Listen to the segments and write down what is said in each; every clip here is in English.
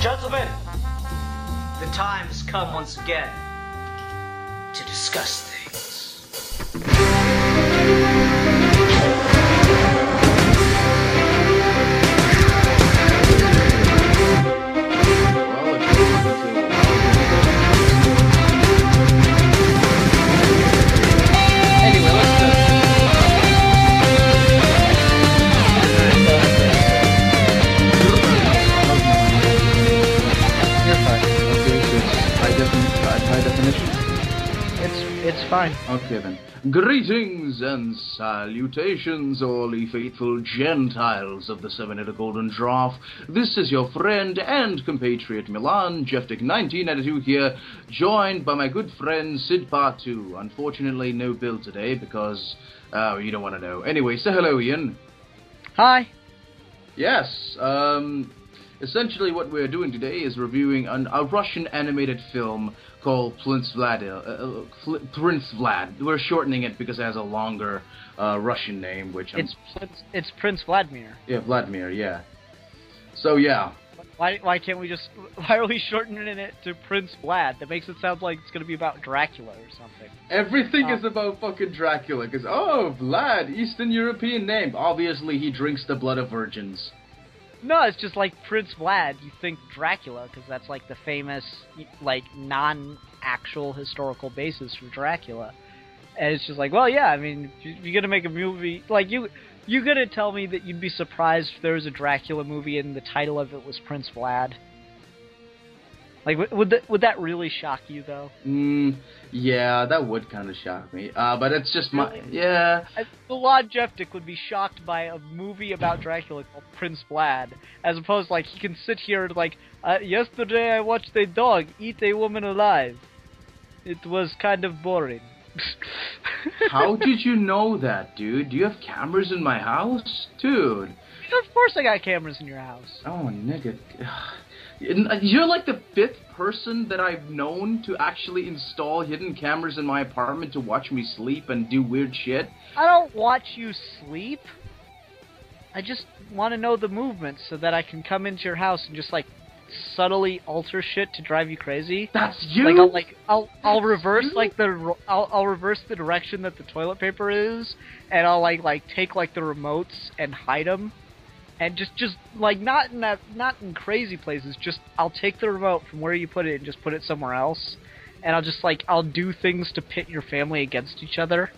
Gentlemen, the time has come once again to discuss things. Anyway, let's go. You're fine. Okay, so it's high definition? It's fine. Okay then. Greetings and salutations, all ye faithful Gentiles of the 7 Golden Draft. This is your friend and compatriot Milan, Jeffdick1992 here, joined by my good friend Sid Part2. Unfortunately, no Bill today because, you don't want to know. Anyway, say hello, Ian. Hi. Yes, essentially what we're doing today is reviewing a Russian animated film called Prince Vlad. We're shortening it because it has a longer Russian name, which It's Prince Vladimir. Yeah, Vladimir, yeah. So, yeah. Why can't we just... Why are we shortening it to Prince Vlad? That makes it sound like it's going to be about Dracula or something. Everything is about fucking Dracula, because, oh, Vlad, Eastern European name. Obviously, he drinks the blood of virgins. No, it's just like Prince Vlad, you think Dracula, because that's like the famous, like, non-actual historical basis for Dracula. And it's just like, well, yeah, I mean, you're going to make a movie... Like, you're going to tell me that you'd be surprised if there was a Dracula movie and the title of it was Prince Vlad? Like, would that really shock you, though? Yeah, that would kind of shock me. But it's just really? Yeah. Vlad Jeftik would be shocked by a movie about Dracula called Prince Vlad, as opposed, like, he can sit here and, like, yesterday I watched a dog eat a woman alive. It was kind of boring. How did you know that, dude? Do you have cameras in my house? Dude. Of course I got cameras in your house. Oh, nigga. You're like the 5th person that I've known to actually install hidden cameras in my apartment to watch me sleep and do weird shit. I don't watch you sleep. I just want to know the movements so that I can come into your house and just, like, subtly alter shit to drive you crazy. That's you. I'll reverse I'll reverse the direction that the toilet paper is, and I'll like take like the remotes and hide them, and just like not in crazy places. Just I'll take the remote from where you put it and just put it somewhere else, and I'll do things to pit your family against each other,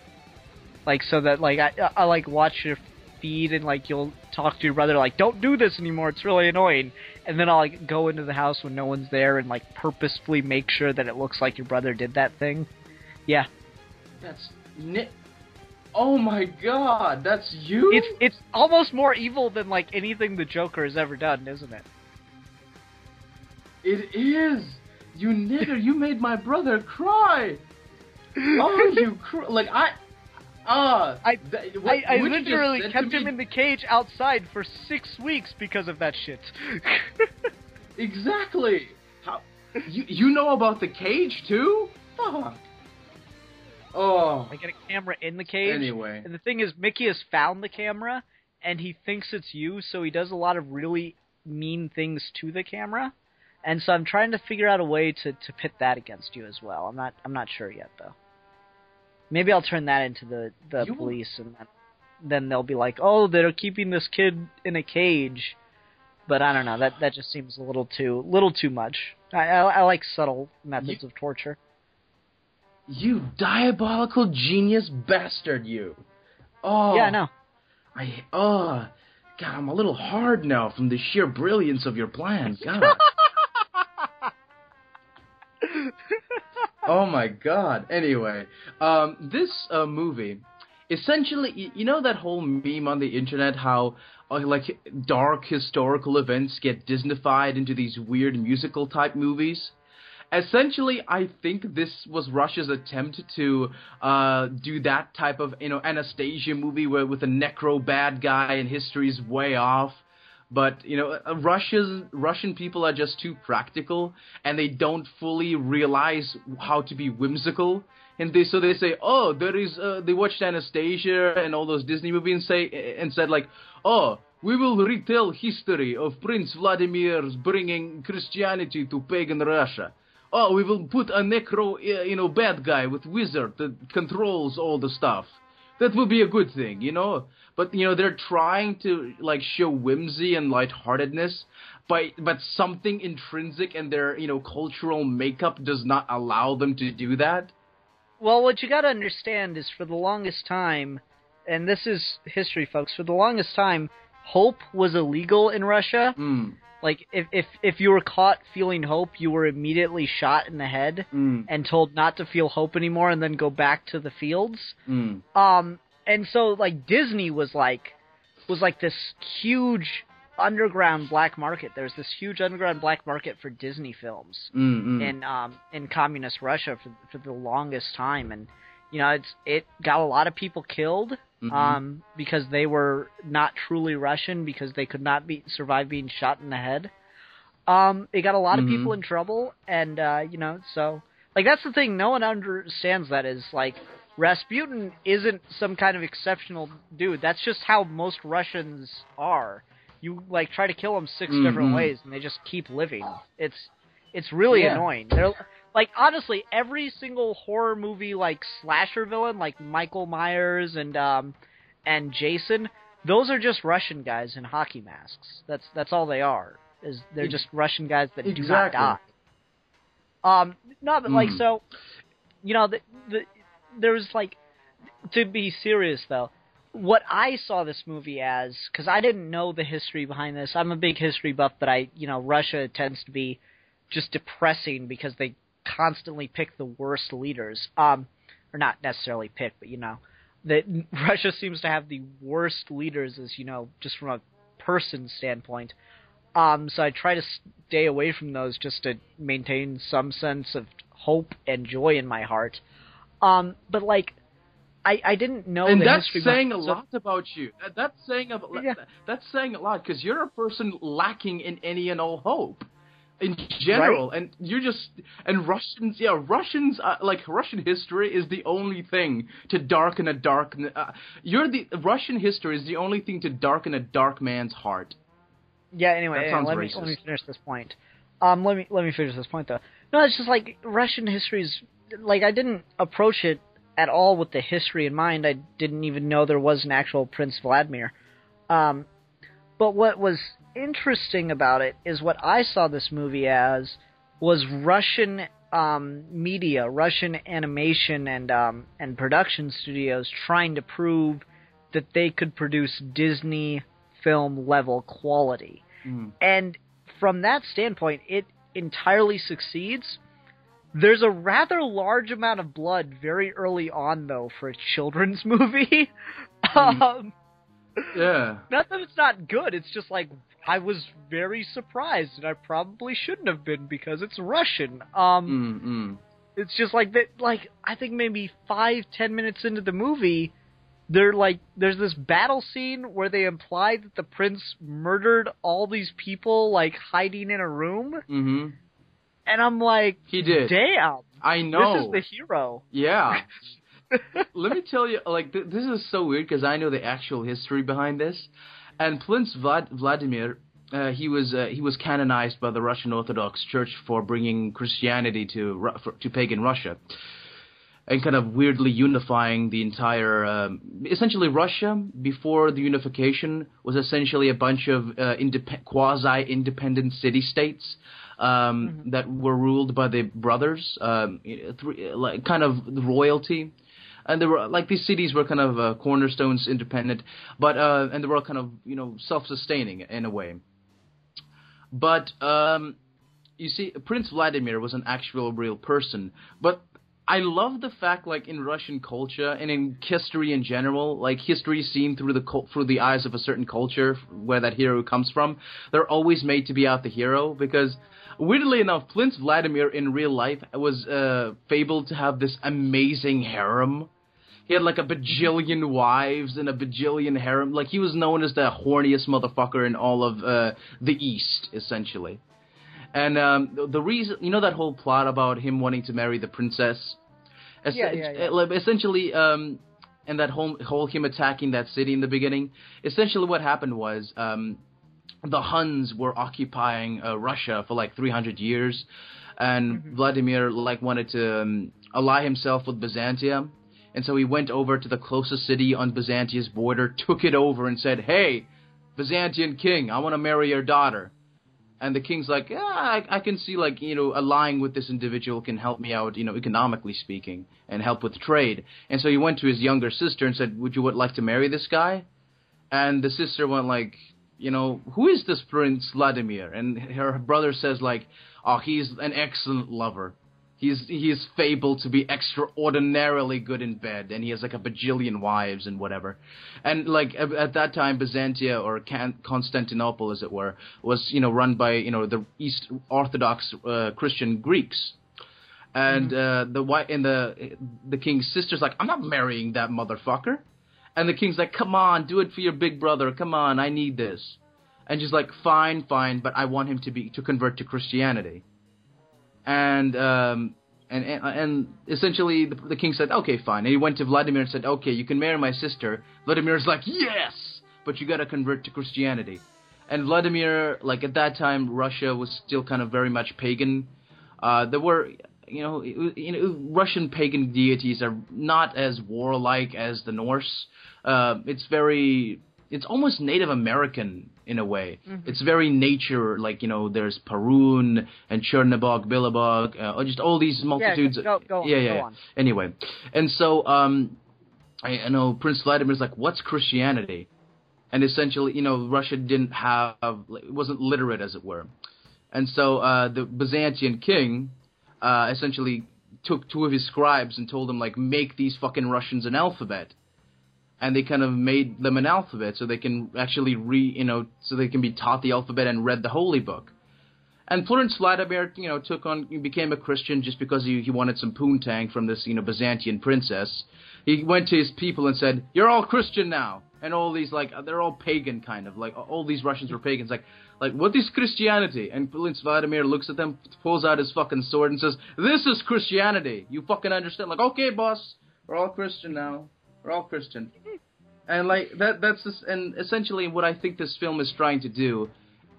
like so that like I like watch your feed and like you'll talk to your brother like don't do this anymore, it's really annoying, and then I'll like go into the house when no one's there and like purposefully make sure that it looks like your brother did that thing. Yeah, that's oh my god, that's you. It's almost more evil than like anything the Joker has ever done, isn't it? It is. You nigger, you made my brother cry. Oh, you like I literally kept him in the cage outside for 6 weeks because of that shit. Exactly. How you know about the cage too? Fuck. Oh. I get a camera in the cage. Anyway. And the thing is, Mickey has found the camera, and he thinks it's you, so he does a lot of really mean things to the camera. And so I'm trying to figure out a way to pit that against you as well. I'm not sure yet though. Maybe I'll turn that into the police, and then they'll be like, oh, they're keeping this kid in a cage. But I don't know. That just seems a little too much. I like subtle methods of torture. You diabolical genius bastard, you. Oh. Yeah, I know. God, I'm a little hard now from the sheer brilliance of your plan. God. Oh my god. Anyway, this movie, essentially, you know that whole meme on the internet how like dark historical events get Disneyfied into these weird musical type movies? essentially, I think this was Russia's attempt to do that type of, Anastasia movie with a necro bad guy and history's way off. But, Russian people are just too practical, and they don't fully realize how to be whimsical. And so they say, oh, they watched Anastasia and all those Disney movies and said like, oh, we will retell history of Prince Vladimir's bringing Christianity to pagan Russia. Oh, we will put a necro, bad guy with wizard that controls all the stuff. That would be a good thing, But, they're trying to, like, show whimsy and lightheartedness, but something intrinsic in their, cultural makeup does not allow them to do that. Well, what you gotta understand is for the longest time, and this is history, folks, for the longest time, hope was illegal in Russia. Like, if you were caught feeling hope, you were immediately shot in the head and told not to feel hope anymore and then go back to the fields. And so, like, Disney was like this huge underground black market. There's this huge underground black market for Disney films in communist Russia for the longest time. And, it got a lot of people killed. Because they were not truly Russian, because they could not survive being shot in the head. It got a lot of people in trouble, and, so, like, that's the thing, no one understands that is, like, Rasputin isn't some kind of exceptional dude, that's just how most Russians are. You, like, try to kill them 6 different ways, and they just keep living. It's really annoying. They're... Like, honestly, every single horror movie, like, slasher villain, like Michael Myers and Jason, those are just Russian guys in hockey masks. That's all they are. They're just Russian guys that do not die. No, but, like, so, there's, like, to be serious, though, what I saw this movie as, because I didn't know the history behind this. I'm a big history buff, but Russia tends to be just depressing because they constantly pick the worst leaders, or not necessarily pick, but that Russia seems to have the worst leaders, as just from a person standpoint. So I try to stay away from those just to maintain some sense of hope and joy in my heart. But like, I didn't know, and that's saying a lot about you. That's saying a lot because you're a person lacking in any and all hope. In general, right? And Russians, Russian history is the only thing to darken a Russian history is the only thing to darken a dark man's heart. Yeah. Anyway, let me finish this point. Let me finish this point though. No, it's just like Russian history is like I didn't approach it at all with the history in mind. I didn't even know there was an actual Prince Vladimir. But what was interesting about it is what I saw this movie as was Russian media, Russian animation and production studios trying to prove that they could produce Disney film level quality. And from that standpoint, it entirely succeeds. There's a rather large amount of blood very early on, though, for a children's movie. Yeah. Not that it's not good, it's just like, I was very surprised, and I probably shouldn't have been because it's Russian. It's just like that. Like I think maybe 5-10 minutes into the movie, there's this battle scene where they imply that the prince murdered all these people, like hiding in a room. And I'm like, he did. Damn, I know. This is the hero. Yeah. Let me tell you, like this is so weird because I know the actual history behind this. And Prince Vladimir, he was canonized by the Russian Orthodox Church for bringing Christianity to pagan Russia, and kind of weirdly unifying the entire. Essentially, Russia before the unification was essentially a bunch of quasi-independent city-states that were ruled by the brothers, kind of royalty. And there were these cities were kind of cornerstones, independent, but and they were all kind of self-sustaining in a way. But you see, Prince Vladimir was an actual real person. But I love the fact, in Russian culture and in history in general, history seen through the eyes of a certain culture where that hero comes from, they're always made to be out the hero because weirdly enough, Prince Vladimir in real life was fabled to have this amazing harem. He had like a bajillion wives and a bajillion harem. Like, he was known as the horniest motherfucker in all of the East, essentially. And the reason, you know, that whole plot about him wanting to marry the princess? Essentially, and that whole him attacking that city in the beginning, essentially what happened was the Huns were occupying Russia for like 300 years, and Vladimir like wanted to ally himself with Byzantium, and so he went over to the closest city on Byzantium's border, took it over, and said, "Hey, Byzantine king, I want to marry your daughter." And the king's like, "Yeah, I can see, like, you know, allying with this individual can help me out, you know, economically speaking, and help with trade." And so he went to his younger sister and said, "Would you like to marry this guy?" And the sister went like, you know, "Who is this Prince Vladimir?" And her brother says like, "Oh, he's an excellent lover. He is fabled to be extraordinarily good in bed, and he has like a bajillion wives and whatever." And like at that time, Byzantium, or Constantinople, as it were, was, you know, run by, you know, the East Orthodox Christian Greeks. And the king's sister's like, "I'm not marrying that motherfucker." And the king's like, "Come on, do it for your big brother. Come on, I need this." And she's like, fine, but I want him to convert to Christianity. And essentially the king said, "Okay, fine." And he went to Vladimir and said, "Okay, you can marry my sister." Vladimir's like, "Yes, but you got to convert to Christianity." And Vladimir, like at that time, Russia was still kind of very much pagan. There were, Russian pagan deities are not as warlike as the Norse. It's almost Native American in a way. It's very nature, like, you know, there's Perun and Chernobog, Billabog, or just all these multitudes. Go on. Anyway, and so I know Prince Vladimir's like, "What's Christianity?" And essentially, you know, Russia it wasn't literate, as it were. And so the Byzantine king essentially took two of his scribes and told them, like, make these fucking Russians an alphabet. And they kind of made them an alphabet so they can actually so they can be taught the alphabet and read the holy book. And Prince Vladimir, you know, became a Christian just because he wanted some poontang from this, you know, Byzantine princess. He went to his people and said, "You're all Christian now." And all these, like, they're all pagan, kind of. Like, all these Russians were pagans. Like, what is Christianity? And Prince Vladimir looks at them, pulls out his fucking sword and says, "This is Christianity. You fucking understand?" Like, "Okay, boss, we're all Christian now. We're all Christian." And, like, that's this, and essentially what I think this film is trying to do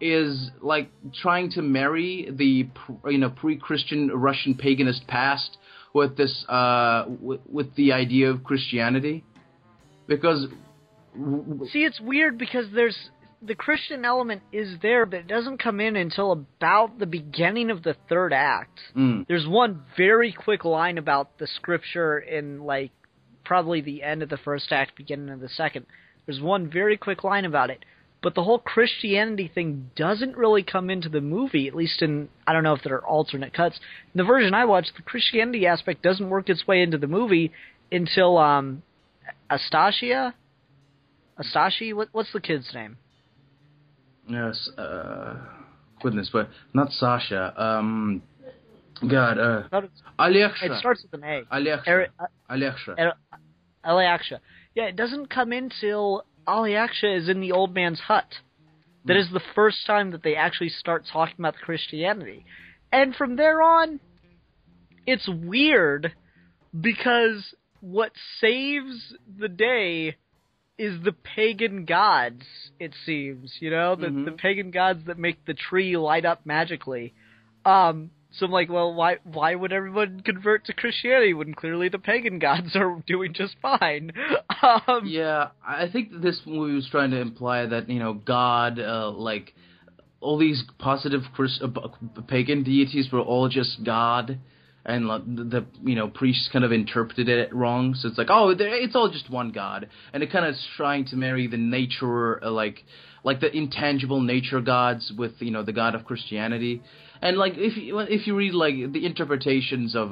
is, like, trying to marry the, you know, pre-Christian Russian paganist past with this, with the idea of Christianity. Because... See, it's weird because the Christian element is there, but it doesn't come in until about the beginning of the third act. There's one very quick line about the scripture in, like, probably the end of the first act, beginning of the second. There's one very quick line about it. But the whole Christianity thing doesn't really come into the movie, at least in, I don't know if there are alternate cuts. In the version I watched, the Christianity aspect doesn't work its way into the movie until Astashi, what's the kid's name? Yes, goodness, but not Sasha. Aleksha. It starts with an A. Aleksha. Yeah, it doesn't come in till Aleksha is in the old man's hut. That is the first time that they actually start talking about the Christianity. And from there on, it's weird because what saves the day is the pagan gods, it seems, you know? The pagan gods that make the tree light up magically. So I'm like, well, why would everyone convert to Christianity when clearly the pagan gods are doing just fine? Yeah, I think that this movie was trying to imply that, you know, God, like, all these positive pagan deities were all just God, and the you know, priests kind of interpreted it wrong. So it's like, oh, it's all just one God, and it kind of is trying to marry the nature, like the intangible nature gods with, you know, the God of Christianity. And like if you read like the interpretations of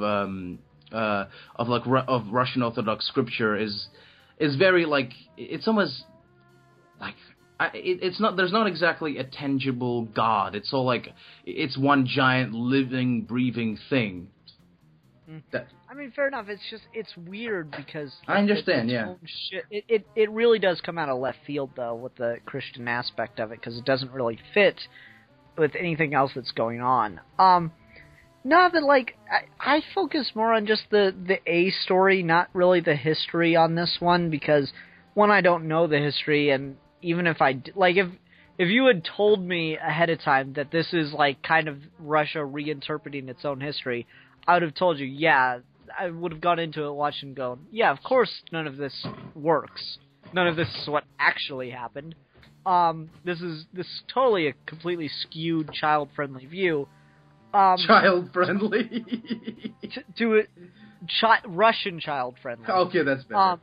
Russian Orthodox scripture is very like, it's almost like it's not. There's not exactly a tangible God. It's all like it's one giant living, breathing thing. I mean, fair enough. It's weird because I understand. Yeah. It really does come out of left field though with the Christian aspect of it because it doesn't really fit with anything else that's going on. No, but like I focus more on just the A story, not really the history on this one because one, I don't know the history, and even if if you had told me ahead of time that this is like kind of Russia reinterpreting its own history, I would have told you, yeah, I would have gone into it watching and going, yeah, of course none of this works. None of this is what actually happened. This is totally a completely skewed child-friendly view. Child-friendly? Russian child-friendly. Okay, that's better.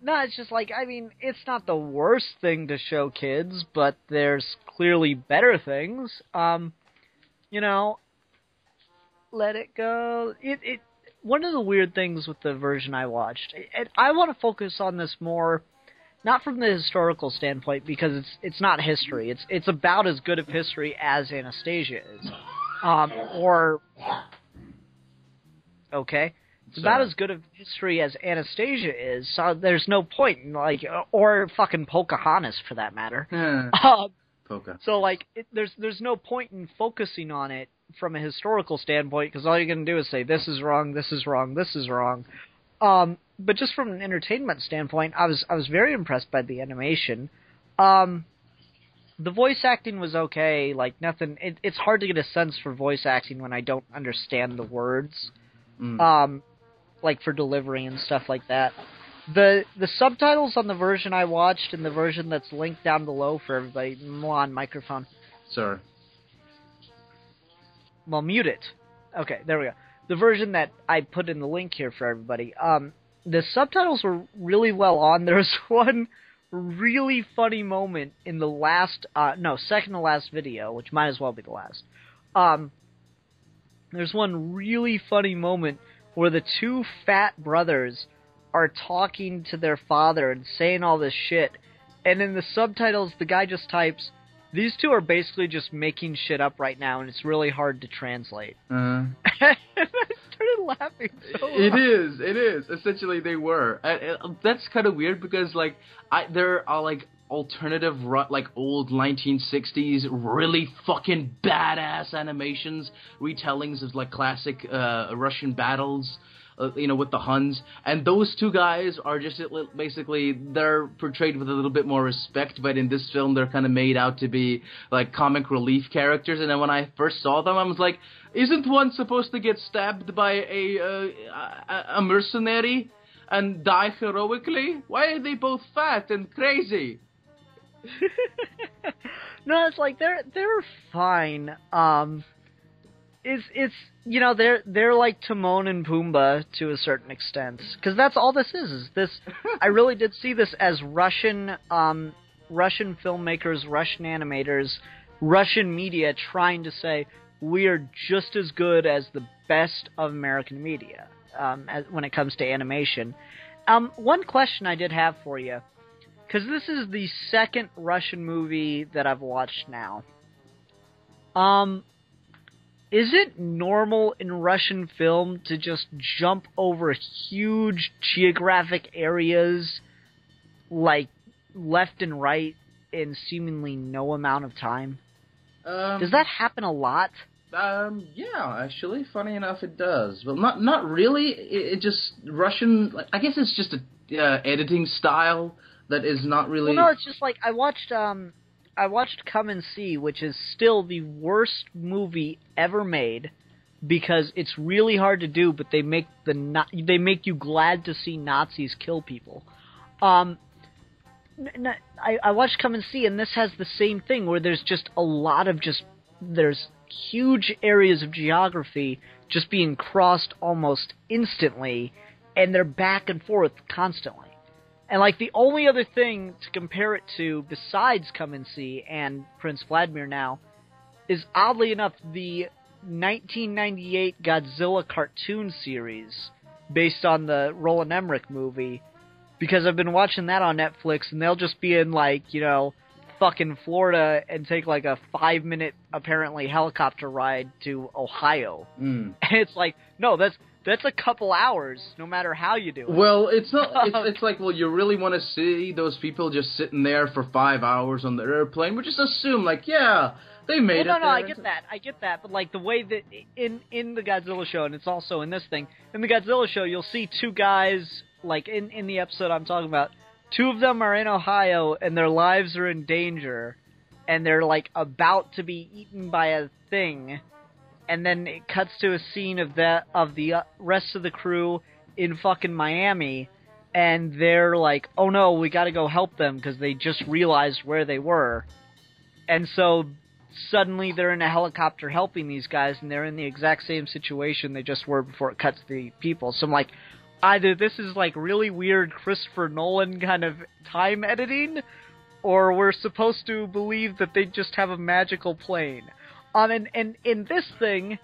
No, it's just like, I mean, it's not the worst thing to show kids, but there's clearly better things. You know, let it go. One of the weird things with the version I watched, I want to focus on this more, not from the historical standpoint, because it's not history. It's about as good of history as Anastasia is. It's about as good of history as Anastasia is, so there's no point in, like, or fucking Pocahontas for that matter. Poca. So, like, there's no point in focusing on it from a historical standpoint, because all you're going to do is say, this is wrong, this is wrong, this is wrong. But just from an entertainment standpoint, I was very impressed by the animation. The voice acting was okay, like, nothing, it's hard to get a sense for voice acting when I don't understand the words. Like for delivery and stuff like that. The subtitles on the version I watched and the version that's linked down below for everybody. Milan, microphone. Sorry. Well, mute it. Okay, there we go. The version that I put in the link here for everybody. The subtitles were really well on. There's one really funny moment in the last, second to last video, which might as well be the last. There's one really funny moment where the two fat brothers are talking to their father and saying all this shit, and in the subtitles the guy just types, these two are basically just making shit up right now and it's really hard to translate. And I started laughing so hard. It is. Essentially they were. That's kind of weird because like there are like alternative, like old 1960s, really fucking badass animations, retellings of like classic Russian battles, with the Huns, and those two guys are just basically, they're portrayed with a little bit more respect, but in this film they're kind of made out to be like comic relief characters, and then when I first saw them I was like, isn't one supposed to get stabbed by a mercenary and die heroically? Why are they both fat and crazy? No, it's like they're fine. It's they're like Timon and Pumbaa to a certain extent, because that's all this is this. I really did see this as Russian filmmakers, Russian animators, Russian media trying to say we are just as good as the best of American media when it comes to animation. One question I did have for you, because this is the second Russian movie that I've watched now. Is it normal in Russian film to just jump over huge geographic areas, like left and right, in seemingly no amount of time? Does that happen a lot? Yeah, actually, funny enough, it does. Well, not really. It just Russian. I guess it's just a editing style that is not really. Well, no, it's just like I watched Come and See, which is still the worst movie ever made because it's really hard to do, but they make you glad to see Nazis kill people. I watched Come and See, and this has the same thing where there's just a lot of there's huge areas of geography just being crossed almost instantly, and they're back and forth constantly. And, like, the only other thing to compare it to besides Come and See and Prince Vladimir now is, oddly enough, the 1998 Godzilla cartoon series based on the Roland Emmerich movie, because I've been watching that on Netflix, and they'll just be in, like, you know, fucking Florida and take, like, a 5-minute, apparently, helicopter ride to Ohio. And it's like, no, that's a couple hours, no matter how you do it. Well, it's not. It's like, well, you really want to see those people just sitting there for 5 hours on the airplane? We just assume, like, yeah, they made it. No, I get that. But, like, the way that in the Godzilla show, and it's also in this thing, in the Godzilla show, you'll see two guys, like, in the episode I'm talking about, two of them are in Ohio, and their lives are in danger, and they're, like, about to be eaten by a thing. And then it cuts to a scene of the rest of the crew in fucking Miami, and they're like, oh no, we gotta go help them because they just realized where they were. And so suddenly they're in a helicopter helping these guys, and they're in the exact same situation they just were before it cuts to the people. So I'm like, either this is like really weird Christopher Nolan kind of time editing, or we're supposed to believe that they just have a magical plane. And in this thing,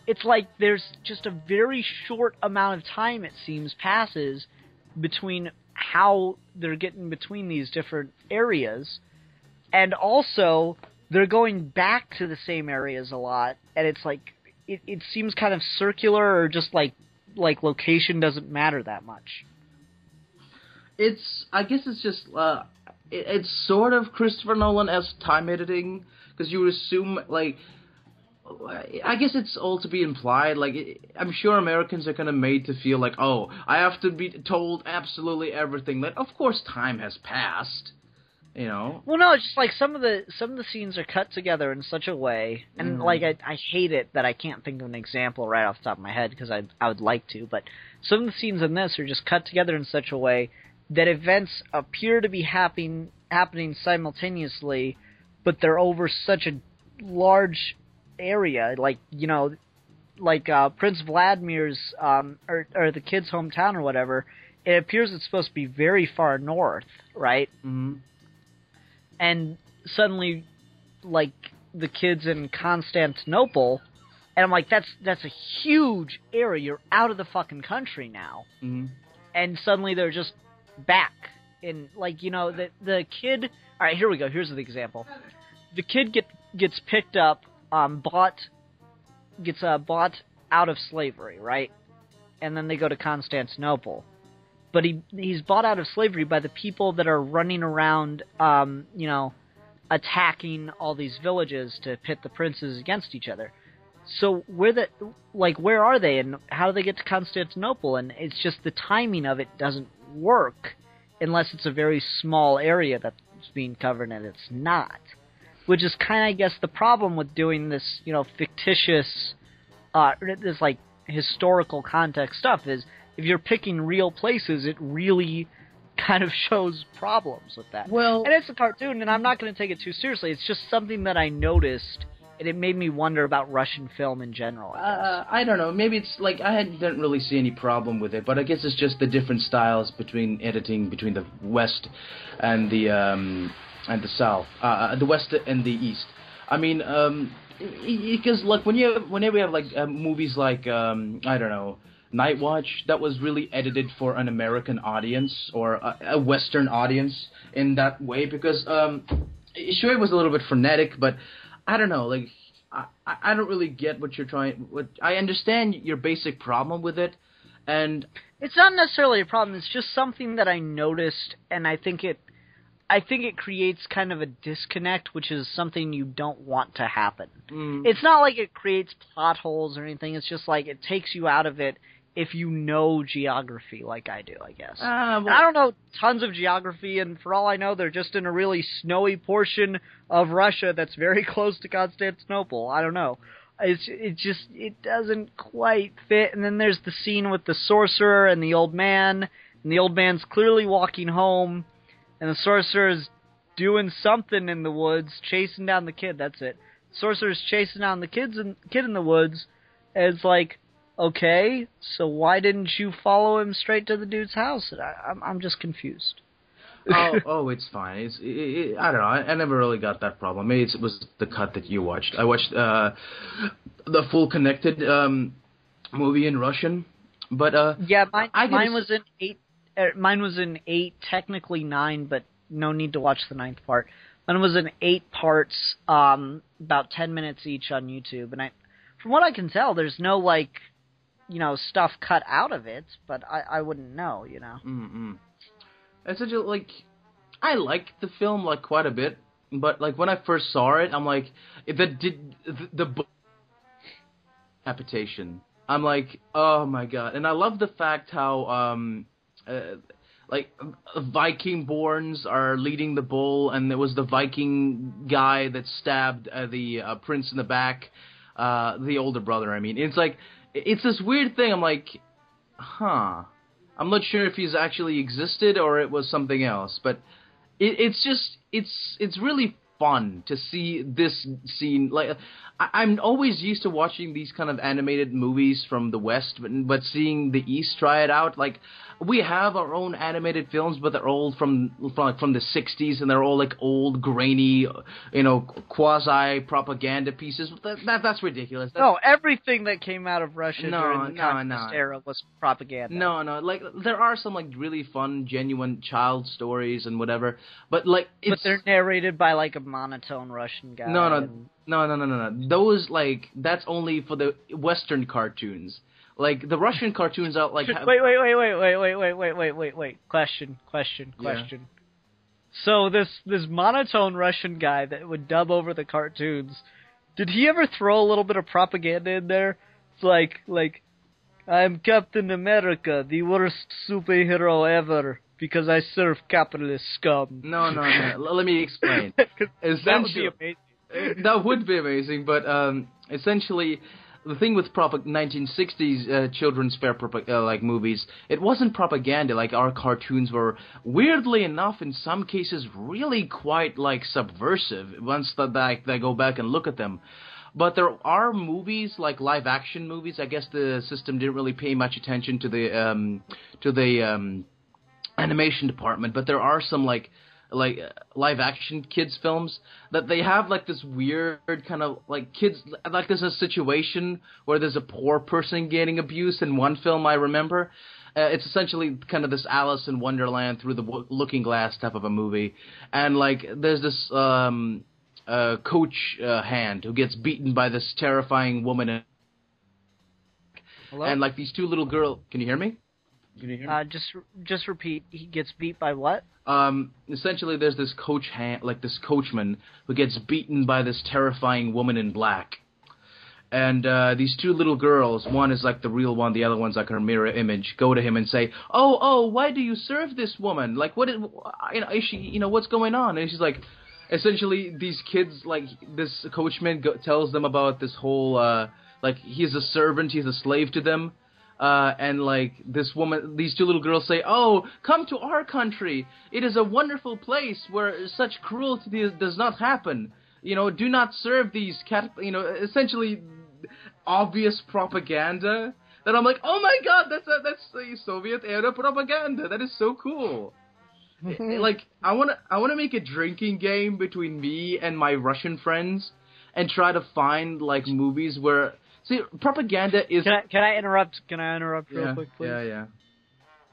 it's like there's just a very short amount of time, it seems, passes between how they're getting between these different areas. And also, they're going back to the same areas a lot. And it's like, it seems kind of circular, or just like location doesn't matter that much. I guess it's just, it's sort of Christopher Nolan as time editing, because you assume, like, I guess it's all to be implied. Like, I'm sure Americans are kind of made to feel like, oh, I have to be told absolutely everything. Like, of course, time has passed, you know. Well, no, it's just like some of the scenes are cut together in such a way, and like I hate it that I can't think of an example right off the top of my head because I would like to, but some of the scenes in this are just cut together in such a way that events appear to be happening simultaneously, but they're over such a large area, like, you know, like Prince Vladimir's or the kid's hometown or whatever. It appears it's supposed to be very far north, right? Mm-hmm. And suddenly, like, the kid's in Constantinople, and I'm like, that's a huge area. You're out of the fucking country now. Mm-hmm. And suddenly they're just back in, like, you know, the kid. All right, here we go. Here's the example. The kid gets picked up. Gets bought out of slavery, right? And then they go to Constantinople. But he's bought out of slavery by the people that are running around, you know, attacking all these villages to pit the princes against each other. So where are they, and how do they get to Constantinople? And it's just the timing of it doesn't work unless it's a very small area that's being covered, and it's not. Which is kind of, I guess, the problem with doing this, you know, fictitious, this, like, historical context stuff is if you're picking real places, it really kind of shows problems with that. Well, and it's a cartoon, and I'm not going to take it too seriously. It's just something that I noticed, and it made me wonder about Russian film in general, I guess. I don't know. Maybe it's, like, I didn't really see any problem with it, but I guess it's just the different styles between editing between the West and the South, the West and the East. I mean, because like whenever we have like movies like I don't know, Night Watch, that was really edited for an American audience or a Western audience in that way, because sure, it was a little bit frenetic, but I don't know, like I don't really get what you're trying. I understand your basic problem with it, and it's not necessarily a problem. It's just something that I noticed, and I think it creates kind of a disconnect, which is something you don't want to happen. It's not like it creates plot holes or anything. It's just like it takes you out of it if you know geography like I do, I guess. I don't know tons of geography, and for all I know, they're just in a really snowy portion of Russia that's very close to Constantinople. I don't know. It doesn't quite fit. And then there's the scene with the sorcerer and the old man, and the old man's clearly walking home, and the sorcerer is doing something in the woods, chasing down the kid. That's it. The sorcerer's chasing down the kid in the woods. And it's like, okay, so why didn't you follow him straight to the dude's house? I'm just confused. It's fine. I don't know. I never really got that problem. Maybe it was the cut that you watched. I watched the full connected movie in Russian, but yeah, mine was in Mine was in 8, technically 9, but no need to watch the 9th part. Mine was in 8 parts, about 10 minutes each on YouTube. And from what I can tell, there's no, like, you know, stuff cut out of it, but I wouldn't know, you know. Mm-mm. It's such a, like, I liked the film, like, quite a bit, but, like, when I first saw it, I'm like, the decapitation. I'm like, oh my god. And I love the fact how, Viking-borns are leading the bull, and there was the Viking guy that stabbed the prince in the back, the older brother, I mean. It's like, it's this weird thing, I'm like, huh. I'm not sure if he's actually existed or it was something else, but it's just, it's really fun to see this scene. Like, I'm always used to watching these kind of animated movies from the West, but seeing the East try it out, like, we have our own animated films, but they're all from the 60s, and they're all like old, grainy, you know, quasi-propaganda pieces. That's ridiculous. No, everything that came out of Russia during the communist era was propaganda. No, like, there are some, like, really fun, genuine child stories and whatever, but, like, But they're narrated by, like, a monotone Russian guy. No. Those, like, that's only for the Western cartoons. Like, the Russian cartoons are, like... Wait. Question. Yeah. So this monotone Russian guy that would dub over the cartoons, did he ever throw a little bit of propaganda in there? It's like, I'm Captain America, the worst superhero ever, because I serve capitalist scum. No. Let me explain. That would be amazing. That would be amazing, but essentially, the thing with 1960s children's fair like movies, it wasn't propaganda. Like, our cartoons were, weirdly enough, in some cases, really quite, like, subversive. Once they go back and look at them. But there are movies, like live-action movies. I guess the system didn't really pay much attention to the animation department. But there are some like live-action kids films that they have, like, this weird kind of, like, kids, like, there's a situation where there's a poor person getting abused in one film I remember. It's essentially kind of this Alice in Wonderland through the looking glass type of a movie. And, like, there's this coach hand who gets beaten by this terrifying woman. Hello? And, like, these two little girls... Can you hear me? Just repeat. He gets beat by what? Essentially, there's this this coachman who gets beaten by this terrifying woman in black. And these two little girls, one is like the real one, the other one's like her mirror image, go to him and say, "Oh, why do you serve this woman? Like, what is she? You know, what's going on?" And she's like, essentially, these kids, like, this coachman tells them about this whole, like, he's a servant, he's a slave to them. And, like, this woman, these two little girls say, "Oh, come to our country. It is a wonderful place where such cruelty does not happen. You know, do not serve these essentially obvious propaganda." That I'm like, oh my god, that's the Soviet era propaganda. That is so cool. Like, I wanna make a drinking game between me and my Russian friends and try to find, like, movies where... See, propaganda is... Can I interrupt? Can I interrupt real quick, please? Yeah.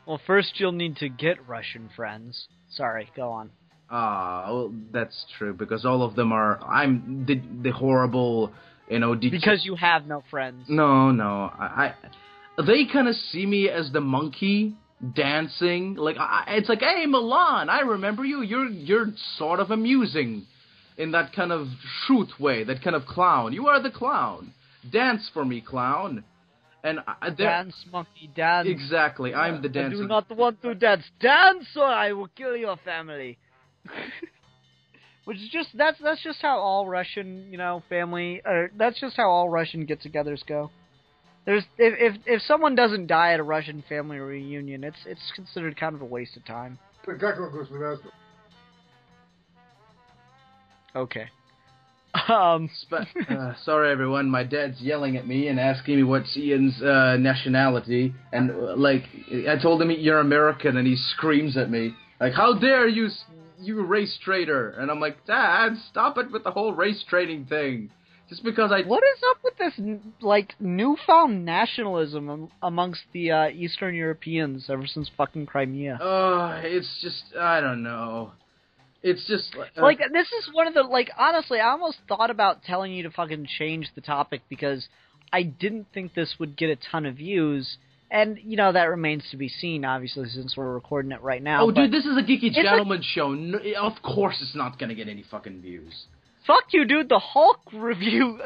Well, first you'll need to get Russian friends. Sorry, go on. Well, that's true, because all of them are... I'm the horrible, because you have no friends. No. They kind of see me as the monkey dancing. Like, it's like, hey, Milan, I remember you. You're sort of amusing in that kind of shoot way, that kind of clown. You are the clown. Dance for me, clown. And dance, monkey, dance. Exactly, I'm the dancer. I do not want to dance. Dance, or I will kill your family. Which is that's just how all Russian, that's just how all Russian get-togethers go. If someone doesn't die at a Russian family reunion, it's considered kind of a waste of time. Okay. Sorry, everyone. My dad's yelling at me and asking me what's Ian's nationality, and I told him you're American, and he screams at me like, "How dare you race traitor!" And I'm like, "Dad, stop it with the whole race trading thing. Just because What is up with this, like, newfound nationalism amongst the Eastern Europeans ever since fucking Crimea? It's just, I don't know. It's just... like, this is one of the, like, honestly, I almost thought about telling you to fucking change the topic because I didn't think this would get a ton of views, and, you know, that remains to be seen, obviously, since we're recording it right now. Oh, dude, this is a Geeky Gentleman show. No, of course it's not gonna get any fucking views. Fuck you, dude. The Hulk review,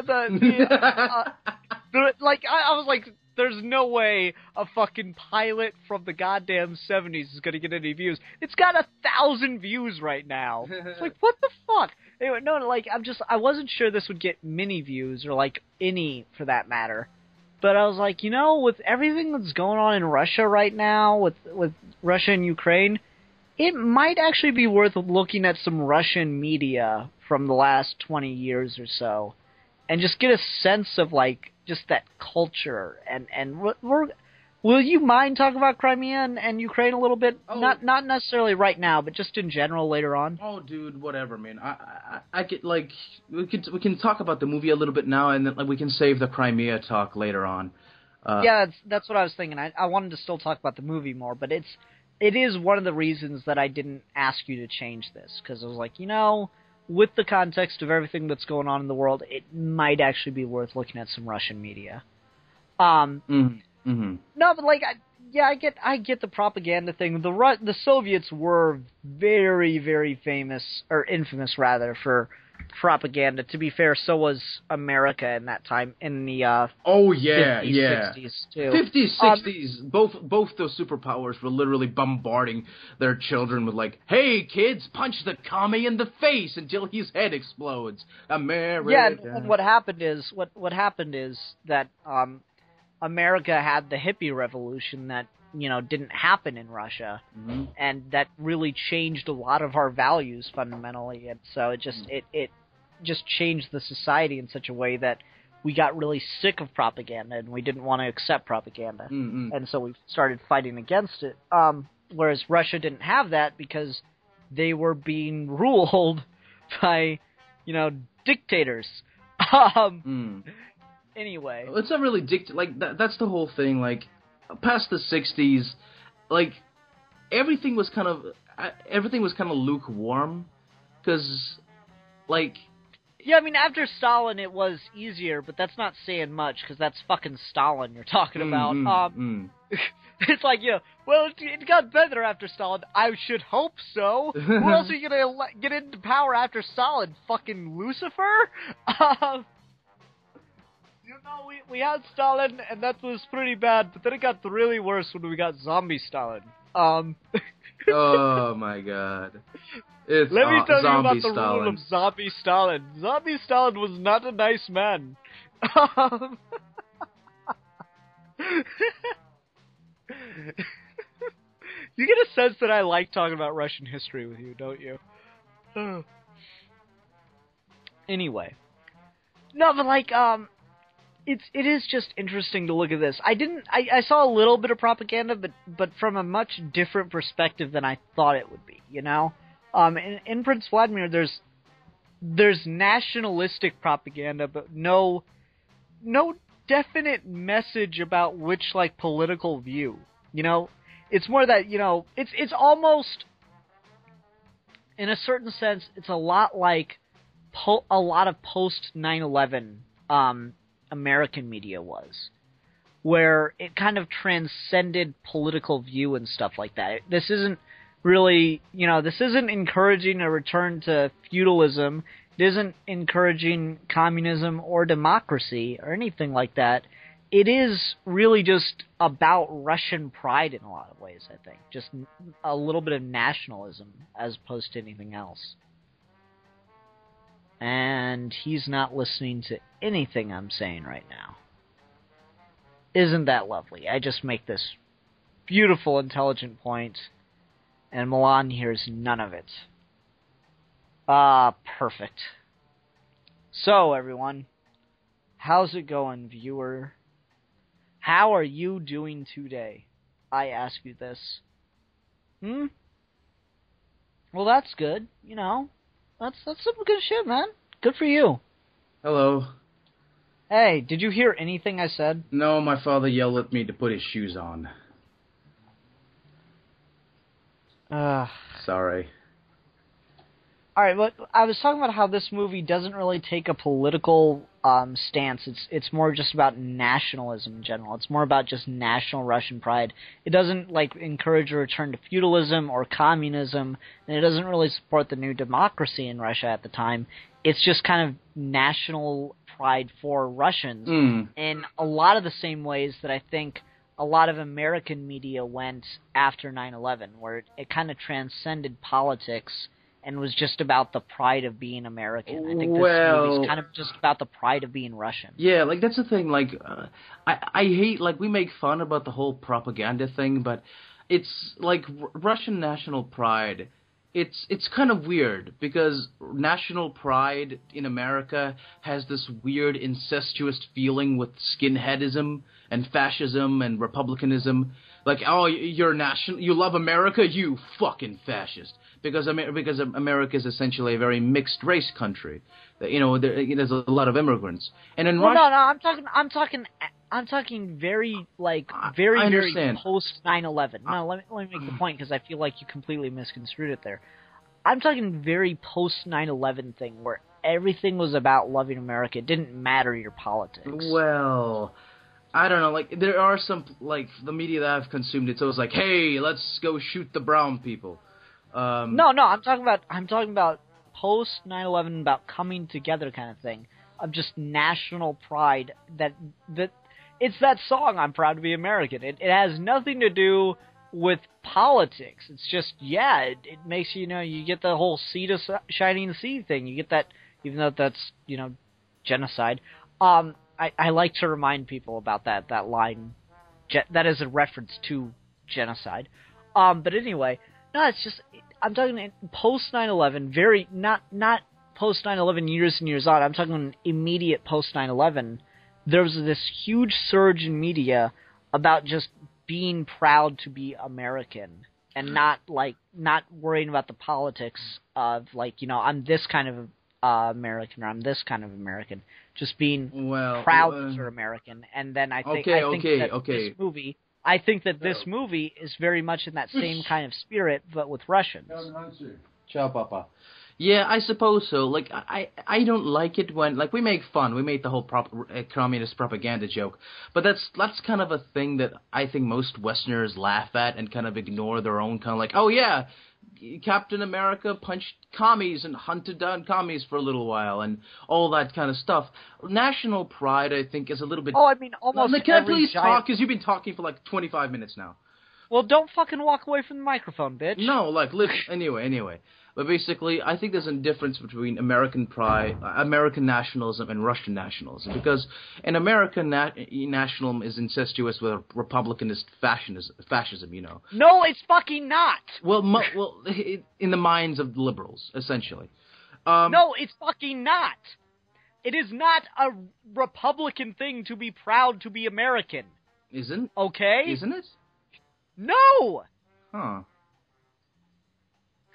like, I was like, there's no way a fucking pilot from the goddamn 70s is gonna get any views. It's got 1,000 views right now. It's like, what the fuck? Anyway, no, like, I wasn't sure this would get many views, or, like, any, for that matter. But I was like, you know, with everything that's going on in Russia right now, with Russia and Ukraine, it might actually be worth looking at some Russian media from the last 20 years or so, and just get a sense of, like, just that culture. And will you mind talking about Crimea and Ukraine a little bit? Oh. Not necessarily right now, but just in general later on. Oh, dude, whatever, man. I get, like, we can talk about the movie a little bit now, and then, like, we can save the Crimea talk later on. Yeah, that's what I was thinking. I wanted to still talk about the movie more, but it is one of the reasons that I didn't ask you to change this, because I was like, you know, with the context of everything that's going on in the world, it might actually be worth looking at some Russian media. No, but, like, I get the propaganda thing. The Soviets were very, very famous, or infamous rather, for propaganda. To be fair, so was America in that time, in the 50s, 60s too. 50s, 60s, both those superpowers were literally bombarding their children with, like, hey kids, punch the commie in the face until his head explodes. America. Yeah, and what happened is that America had the hippie revolution that, you know, didn't happen in Russia, and that really changed a lot of our values fundamentally, and so it just changed the society in such a way that we got really sick of propaganda and we didn't want to accept propaganda, and so we started fighting against it. Whereas Russia didn't have that because they were being ruled by, you know, dictators. Anyway, it's not really like that's the whole thing. Like, past the 60s, like, everything was kind of lukewarm, because, like... Yeah, I mean, after Stalin it was easier, but that's not saying much, because that's fucking Stalin you're talking about. It's like, yeah, well, it got better after Stalin. I should hope so. Who else are you gonna get into power after Stalin? Fucking Lucifer? You know, we had Stalin, and that was pretty bad, but then it got really worse when we got Zombie Stalin. Oh my god. Let me tell you about the rule of Zombie Stalin. Zombie Stalin was not a nice man. You get a sense that I like talking about Russian history with you, don't you? Anyway. No, but, like, it is just interesting to look at this. I saw a little bit of propaganda, but from a much different perspective than I thought it would be, you know? In Prince Vladimir, there's nationalistic propaganda, but no definite message about which, like, political view, you know? It's more that, you know, it's almost, in a certain sense, it's a lot like a lot of post 9/11 American media was, where it kind of transcended political view and stuff like that. This isn't really, you know, this isn't encouraging a return to feudalism. It isn't encouraging communism or democracy or anything like that. It is really just about Russian pride in a lot of ways, I think. Just a little bit of nationalism as opposed to anything else. And he's not listening to anything I'm saying right now. Isn't that lovely? I just make this beautiful, intelligent point, and Milan hears none of it. Ah, perfect. So, everyone, how's it going, viewer? How are you doing today? I ask you this. Well, that's good, you know. That's some good shit, man. Good for you. Hello. Hey, did you hear anything I said? No, my father yelled at me to put his shoes on. Sorry. Alright, but I was talking about how this movie doesn't really take a political stance. It's more just about nationalism in general. It's more about just national Russian pride. It doesn't, like, encourage a return to feudalism or communism, and it doesn't really support the new democracy in Russia at the time. It's just kind of national pride for Russians in a lot of the same ways that I think a lot of American media went after 9/11, where it kind of transcended politics and was just about the pride of being American. I think this movie's kind of just about the pride of being Russian. Yeah, like, that's the thing, like, I hate, like, we make fun about the whole propaganda thing, but it's, like, Russian national pride, it's kind of weird, because national pride in America has this weird incestuous feeling with skinheadism and fascism and republicanism. Like, oh, you're you love America, you fucking fascist. Because America is essentially a very mixed race country. You know, there's a lot of immigrants. And in Russia, no, I'm talking very very post 9/11. No, let me make the point, because I feel like you completely misconstrued it there. I'm talking very post 9/11 thing where everything was about loving America. It didn't matter your politics. Well, I don't know, like, there are some, like, the media that I've consumed, it's always like, hey, let's go shoot the brown people. No, I'm talking about post 9/11, about coming together kind of thing, of just national pride. That it's that song, "I'm Proud to Be American." It has nothing to do with politics. It's just, it makes you get the whole sea to shining sea thing. You get that, even though that's genocide. I like to remind people about that line. That is a reference to genocide. But anyway. No, it's just, I'm talking post 9/11, very, not post 9/11 years and years on, I'm talking immediate post 9/11, there was this huge surge in media about just being proud to be American, and not worrying about the politics of, like, I'm this kind of American, or I'm this kind of American, just being proud that you're American. And then I think this movie is very much in that same kind of spirit, but with Russians. Ciao, Papa. Yeah, I suppose so. Like, I don't like it when, like, we make fun. We made the whole communist propaganda joke. But that's kind of a thing that I think most Westerners laugh at and kind of ignore their own kind of like, oh yeah, Captain America punched commies and hunted down commies for a little while and all that kind of stuff. National pride, I think, is a little bit... Oh, I mean, almost Can I please talk? Because you've been talking for like 25 minutes now. Well, don't fucking walk away from the microphone, bitch. No, like, listen, anyway. But basically, I think there's a difference between American pride, American nationalism, and Russian nationalism. Because in America, nationalism is incestuous with Republicanist fascism, you know. No, it's fucking not! Well, in the minds of the liberals, essentially. No, it's fucking not! It is not a Republican thing to be proud to be American. Isn't? Okay? Isn't it? No! Huh.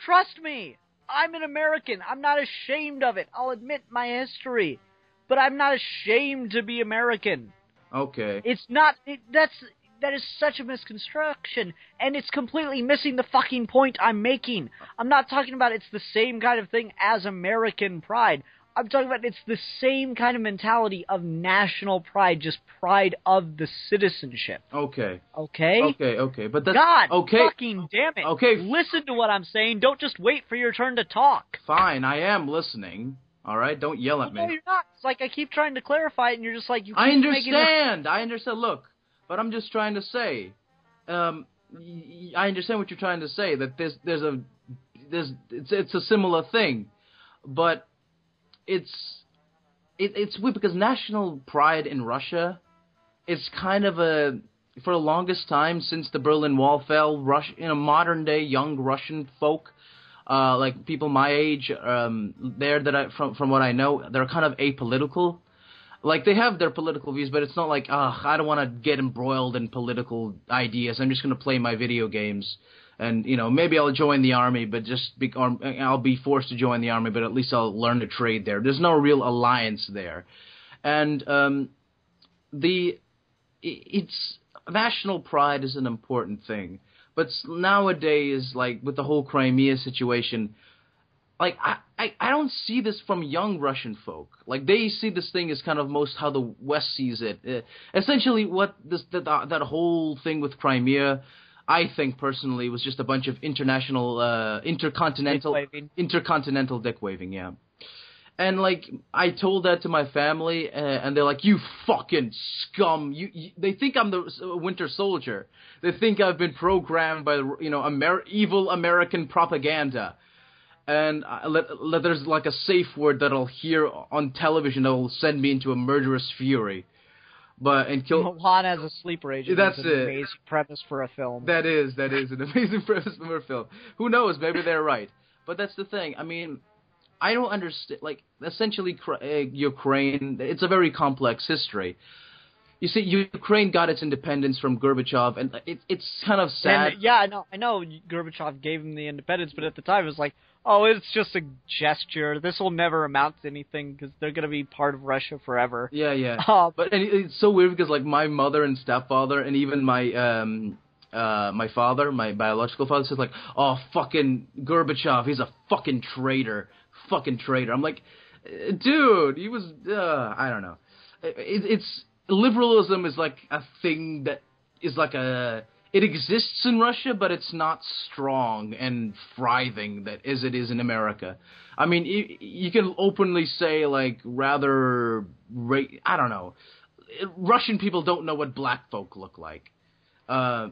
Trust me, I'm an American. I'm not ashamed of it. I'll admit my history. But I'm not ashamed to be American. Okay. It's not... That is such a misconstruction, and it's completely missing the fucking point I'm making. I'm not talking about it's the same kind of thing as American pride. I'm talking about it's the same kind of mentality of national pride, just pride of the citizenship. Okay. Okay? Okay. But that's... God okay. Fucking damn it. Okay. Listen to what I'm saying. Don't just wait for your turn to talk. Fine, I am listening. All right? Don't yell at me. No, you're not. It's like I keep trying to clarify it, and you're just like... I understand. I understand. Look, but I'm just trying to say... I understand what you're trying to say, that it's a similar thing. But... It's weird because national pride in Russia is kind of for the longest time since the Berlin Wall fell, modern day young Russian folk, like people my age, from what I know, they're kind of apolitical. Like, they have their political views, but it's not like, I don't want to get embroiled in political ideas. I'm just going to play my video games. And, maybe I'll join the army, but I'll be forced to join the army, but at least I'll learn to trade there. There's no real alliance there. And it's national pride is an important thing, but nowadays, like with the whole Crimea situation, like I don't see this from young Russian folk. Like they see this thing as kind of most how the West sees it. Essentially, what that whole thing with Crimea, I think personally, was just a bunch of intercontinental dick waving. Yeah. And, like, I told that to my family, and they're like, you fucking scum. They think I'm the Winter Soldier. They think I've been programmed by, evil American propaganda. And there's, like, a safe word that I'll hear on television that will send me into a murderous fury. Milan as a sleeper agent. That's an amazing premise for a film. That is an amazing premise for a film. Who knows? Maybe they're right. But that's the thing. I mean, I don't understand, like, essentially Ukraine, it's a very complex history. You see, Ukraine got its independence from Gorbachev, and it's kind of sad. And, yeah, I know Gorbachev gave him the independence, but at the time it was like, oh, it's just a gesture. This will never amount to anything because they're going to be part of Russia forever. Yeah. But it's so weird because, like, my mother and stepfather and even my father, my biological father, says, like, oh, fucking Gorbachev, he's a fucking traitor. Fucking traitor. I'm like, dude, he was, I don't know. It's liberalism is like a thing that is like it exists in Russia, but it's not strong and thriving as it is in America. I mean, you can openly say, like, rather, I don't know. Russian people don't know what black folk look like. That's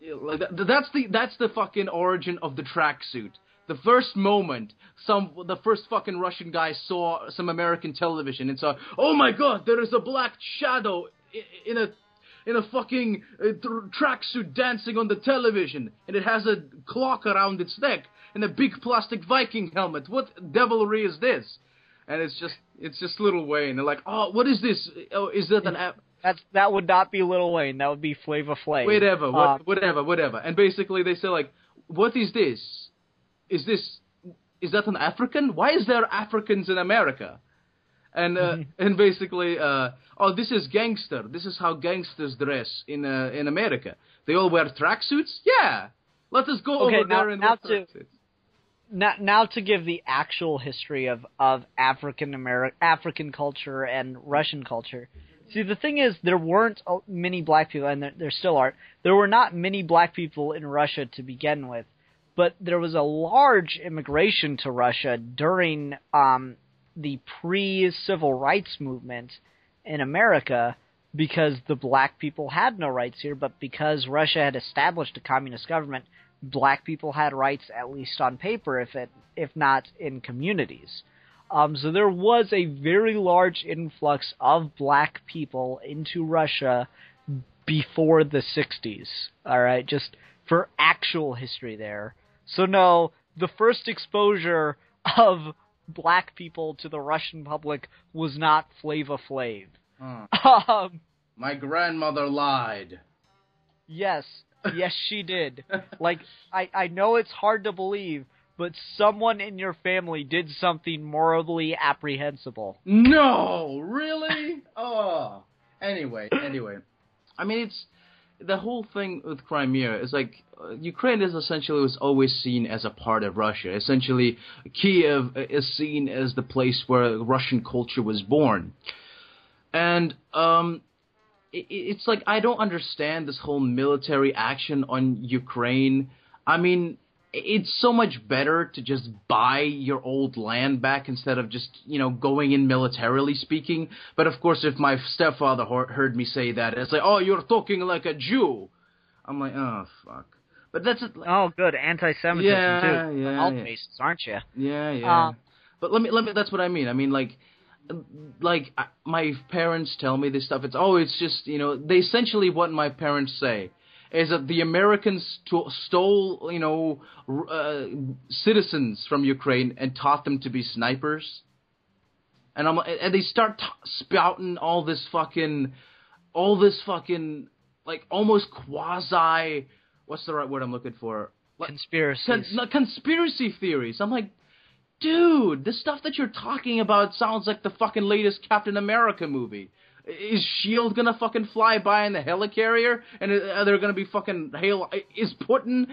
the fucking origin of the tracksuit. The first moment the first fucking Russian guy saw some American television and saw, oh my god, there is a black shadow in a fucking tracksuit dancing on the television, and it has a clock around its neck and a big plastic Viking helmet. What devilry is this? And it's just Lil Wayne. They're like, oh, what is this? Oh, is that an app? That would not be Lil Wayne. That would be Flava Flav. Whatever. And basically they say, like, what is this? Is that an African? Why is there Africans in America? And and basically, oh, this is gangster. This is how gangsters dress in America. They all wear tracksuits. Yeah, let us go over there and wear tracksuits. Now to give the actual history of African culture and Russian culture. See, the thing is, there weren't many black people, and there still aren't. There were not many black people in Russia to begin with. But there was a large immigration to Russia during the pre-civil rights movement in America because the black people had no rights here, but because Russia had established a communist government, black people had rights at least on paper, if not in communities. So there was a very large influx of black people into Russia before the 60s, all right, just for actual history there. So no, the first exposure of black people to the Russian public was not Flava Flav. My grandmother lied. Yes, she did. Like, I know it's hard to believe, but someone in your family did something morally apprehensible. No, really? Oh. Anyway. I mean, it's the whole thing with Crimea is like Ukraine was always seen as a part of Russia. Essentially, Kiev is seen as the place where Russian culture was born. And it's like I don't understand this whole military action on Ukraine. I mean, it's so much better to just buy your old land back instead of just, going in militarily speaking. But of course, if my stepfather heard me say that, it's like, oh, you're talking like a Jew. I'm like, oh, fuck. But that's... Oh, good. Anti-Semitism, too. Yeah. Alt-bases, aren't you? Yeah. But let me, that's what I mean. I mean, like my parents tell me this stuff. It's just, they essentially what my parents say is that the Americans stole, citizens from Ukraine and taught them to be snipers. And they start spouting all this fucking, like, almost quasi, what's the right word I'm looking for? Like, conspiracies. Conspiracy theories. I'm like, dude, the stuff that you're talking about sounds like the fucking latest Captain America movie. Is S.H.I.E.L.D. gonna fucking fly by in the helicarrier? And are there gonna be fucking is Putin,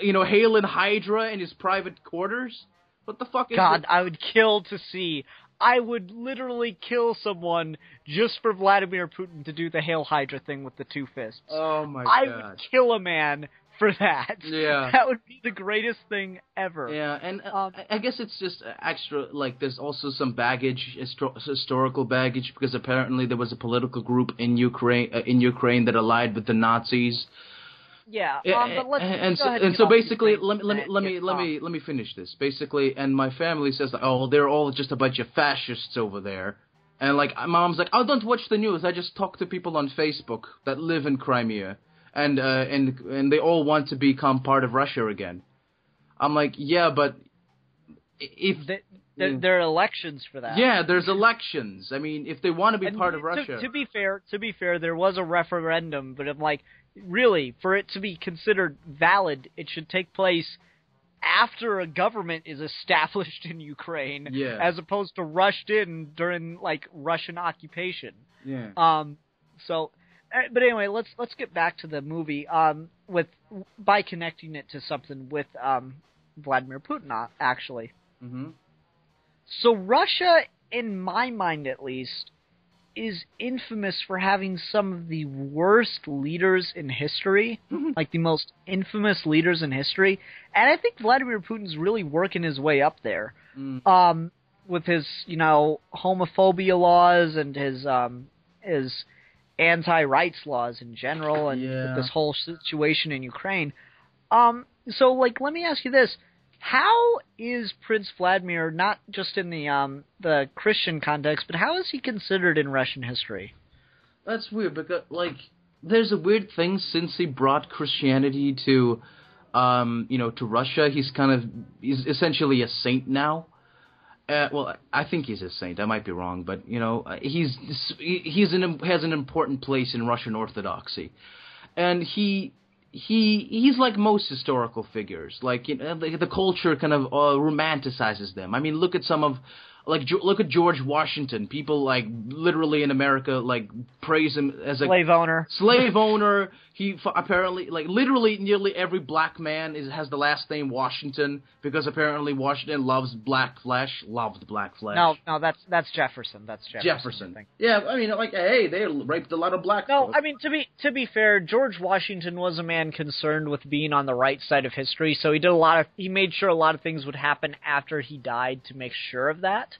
hailing Hydra in his private quarters? What the fuck is God, I would kill to see. I would literally kill someone just for Vladimir Putin to do the Hail Hydra thing with the two fists. Oh my god. I would kill a man for that. Yeah. That would be the greatest thing ever. Yeah, and I guess it's just extra, like, there's also some baggage, historical baggage, because apparently there was a political group in Ukraine that allied with the Nazis. Yeah, but let's go ahead and so basically, let me finish this. Basically, and my family says, oh, they're all just a bunch of fascists over there. And, like, my mom's like, oh, don't watch the news. I just talk to people on Facebook that live in Crimea. And they all want to become part of Russia again. I'm like, yeah, but if there are elections for that. Yeah, there's elections. I mean, if they want to be part of Russia. To be fair, there was a referendum, but I'm like, really, for it to be considered valid, it should take place after a government is established in Ukraine, as opposed to rushed in during, like, Russian occupation. Yeah. But anyway, let's get back to the movie. By connecting it to something with Vladimir Putin, actually. Mm-hmm. So Russia, in my mind at least, is infamous for having some of the worst leaders in history, like the most infamous leaders in history. And I think Vladimir Putin's really working his way up there, with his homophobia laws and his anti-rights laws in general, and with this whole situation in Ukraine. So, like, let me ask you this. How is Prince Vladimir, not just in the Christian context, but how is he considered in Russian history? That's weird, because, like, there's a weird thing since he brought Christianity to Russia. He's essentially a saint now. Well, I think he's a saint. I might be wrong, but he has an important place in Russian Orthodoxy, and he's like most historical figures. Like, the culture kind of romanticizes them. I mean, look at look at George Washington. People, like, literally in America, like, praise him as a slave owner. He apparently, like, literally nearly every black man has the last name Washington, because apparently Washington loved black flesh. No, that's Jefferson. That's Jefferson. Yeah, I mean, like, hey, they raped a lot of black folks. I mean, to be fair, George Washington was a man concerned with being on the right side of history, so he made sure a lot of things would happen after he died to make sure of that.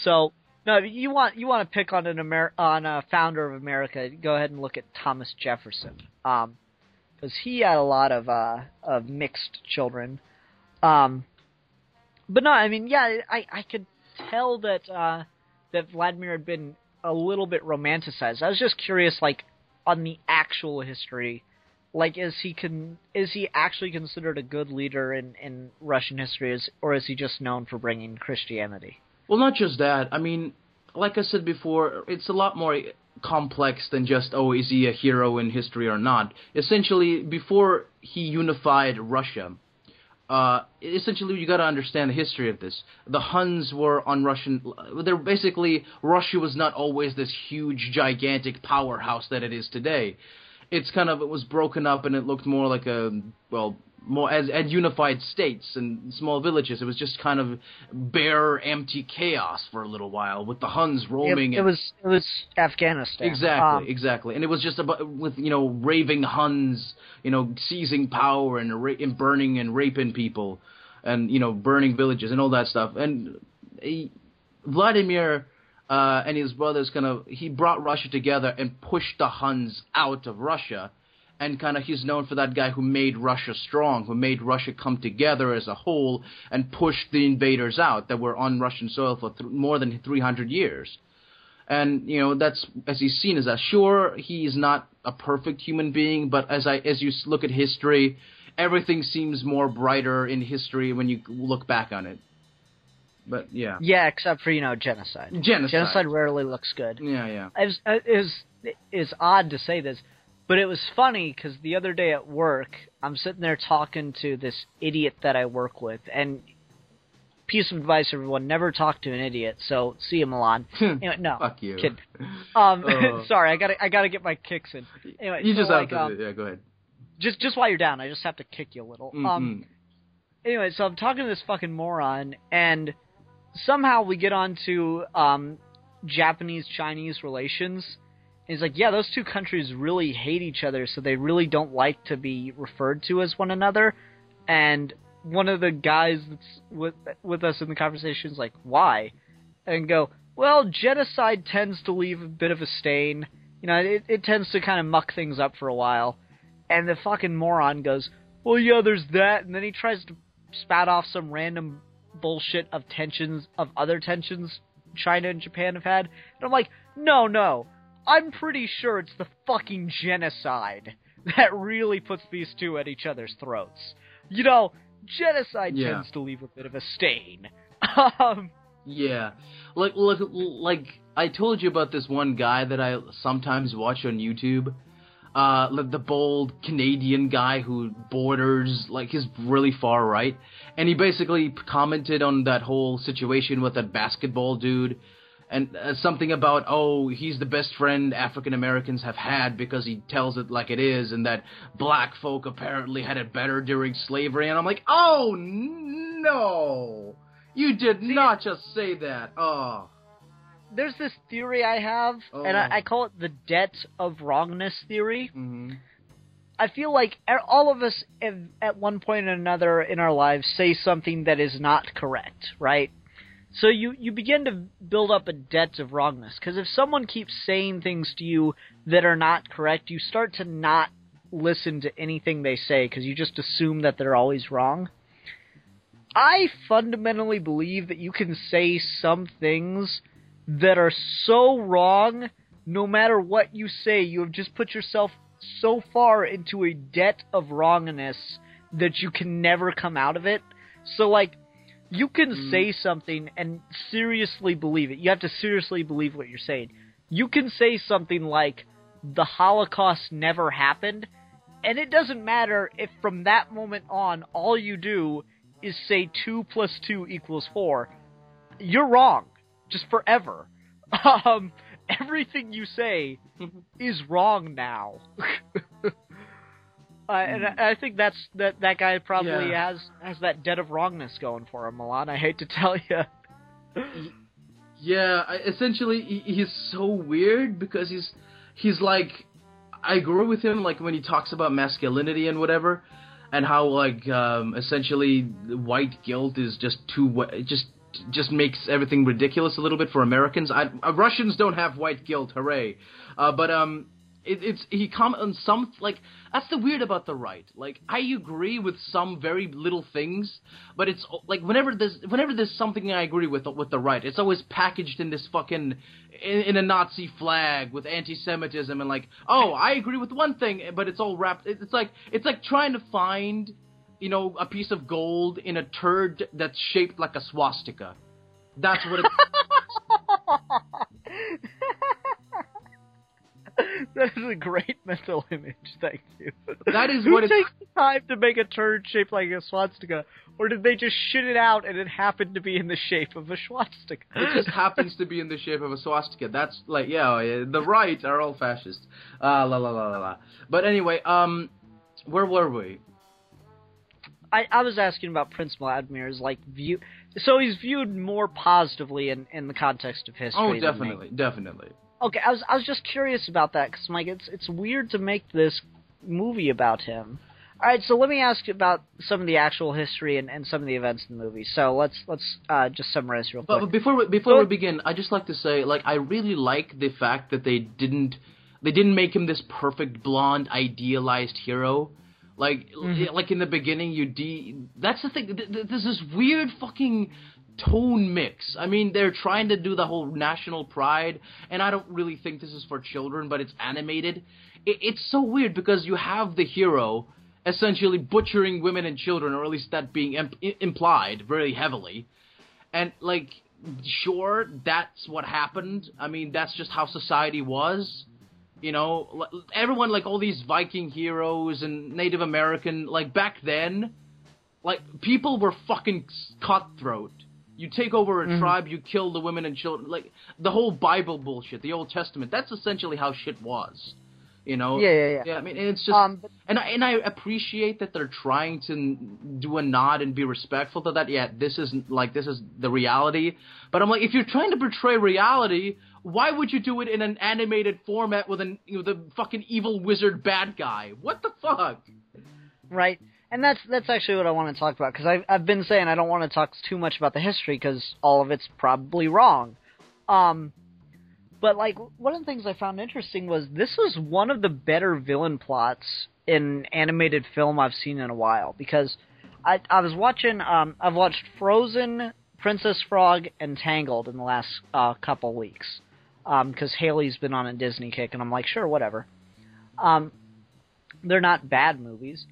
So no, you want to pick on a founder of America, go ahead and look at Thomas Jefferson, because he had a lot of mixed children. But no, I mean, yeah, I could tell that Vladimir had been a little bit romanticized. I was just curious, like, on the actual history, like, is he actually considered a good leader in Russian history, or is he just known for bringing Christianity? Well, not just that. I mean, like I said before, it's a lot more complex than just, is he a hero in history or not. Essentially, before he unified Russia, essentially you got to understand the history of this. The Huns were on Russia was not always this huge, gigantic powerhouse that it is today. It was broken up, and it looked more like more as unified states and small villages. It was just kind of bare, empty chaos for a little while, with the Huns roaming. It was Afghanistan. Exactly. And it was just with raving Huns, seizing power and burning and raping people, and burning villages and all that stuff. And Vladimir and his brothers he brought Russia together and pushed the Huns out of Russia. And he's known for that guy who made Russia strong, who made Russia come together as a whole and pushed the invaders out that were on Russian soil for more than 300 years. And, that's, as he's seen as that. Sure, he is not a perfect human being, but as you look at history, everything seems more brighter in history when you look back on it. But, yeah. Yeah, except for, genocide. Genocide rarely looks good. Yeah. It is odd to say this, but it was funny because the other day at work, I'm sitting there talking to this idiot that I work with, and piece of advice, everyone: never talk to an idiot. So see you, Milan. Anyway, no, Fuck you. Kid. Sorry, I gotta get my kicks in. Anyway, You so just have to. Yeah, go ahead. Just while you're down, I just have to kick you a little. Mm-hmm. Anyway, so I'm talking to this fucking moron, and somehow we get on to Japanese-Chinese relations. And he's like, yeah, those two countries really hate each other, so they really don't like to be referred to as one another. And one of the guys that's with us in the conversation is like, why? And go, well, genocide tends to leave a bit of a stain. You know, it tends to kind of muck things up for a while. And the fucking moron goes, well, yeah, there's that. And then he tries to spat off some random bullshit of other tensions China and Japan have had. And I'm like, no. I'm pretty sure it's the fucking genocide that really puts these two at each other's throats. You know, genocide tends to leave a bit of a stain. Yeah. Like I told you about this one guy that I sometimes watch on YouTube. The bold Canadian guy who borders, like, he's really far right. And he basically commented on that whole situation with that basketball dude. And something about, oh, he's the best friend African Americans have had because he tells it like it is, and that black folk apparently had it better during slavery. And I'm like, oh, no. You did not just say that. Oh. There's this theory I have, and I call it the debt of wrongness theory. Mm-hmm. I feel like all of us at one point or another in our lives say something that is not correct, right? So you begin to build up a debt of wrongness, because if someone keeps saying things to you that are not correct, you start to not listen to anything they say, because you just assume that they're always wrong. I fundamentally believe that you can say some things that are so wrong, no matter what you say, you have just put yourself so far into a debt of wrongness that you can never come out of it. So, like, you can say something and seriously believe it. You have to seriously believe what you're saying. You can say something like, the Holocaust never happened, and it doesn't matter if from that moment on, all you do is say 2 + 2 = 4. You're wrong. Just forever. Everything you say is wrong now. And I think that guy probably has that debt of wrongness going for him, Milan. I hate to tell you. Yeah, essentially, he's so weird because he's like, I agree with him, like, when he talks about masculinity and whatever, and how, like, essentially, white guilt is just just makes everything ridiculous a little bit for Americans. Russians don't have white guilt, hooray. But he comments on some, like, that's the weird about the right. Like, I agree with some very little things, but it's like whenever there's something I agree with the right, it's always packaged in this fucking in a Nazi flag with anti-Semitism and like, oh, I agree with one thing, but it's all wrapped. It's like trying to find, you know, a piece of gold in a turd that's shaped like a swastika. That's what it. That is a great mental image, thank you. That is Who what it takes the time to make a turd shaped like a swastika? Or did they just shit it out and it happened to be in the shape of a swastika? It just happens to be in the shape of a swastika. That's like, yeah, the right are all fascists. But anyway, where were we? I was asking about Prince Vladimir's, like, view. So he's viewed more positively in the context of history. Oh, definitely. Okay, I was just curious about that, because, Mike, it's weird to make this movie about him. Alright, so let me ask you about some of the actual history and some of the events in the movie. So let's just summarize real quick. But before we begin, I'd just like to say, like, I really like the fact that they didn't make him this perfect blonde idealized hero. Like, like in the beginning, that's the thing. There's this weird fucking tone mix. I mean, they're trying to do the whole national pride, and I don't really think this is for children, but it's animated. It's so weird because you have the hero essentially butchering women and children, or at least that being implied very heavily. And, like, sure, that's what happened. I mean, that's just how society was. You know, everyone, like, all these Viking heroes and Native American, like, back then, like, people were fucking cutthroat. You take over a tribe, you kill the women and children. Like, the whole Bible bullshit, the Old Testament, that's essentially how shit was. You know? Yeah, I mean, it's just... and I appreciate that they're trying to do a nod and be respectful to that. Yeah, this is the reality. But I'm like, if you're trying to portray reality, why would you do it in an animated format with the fucking evil wizard bad guy? What the fuck? Right. And that's actually what I want to talk about, because I've been saying I don't want to talk too much about the history, because all of it's probably wrong. But, like, one of the things I found interesting was this was one of the better villain plots in animated film I've seen in a while, because I was watching, I've watched Frozen, Princess Frog, and Tangled in the last couple weeks, because Haley's been on a Disney kick, and I'm like, sure, whatever. They're not bad movies,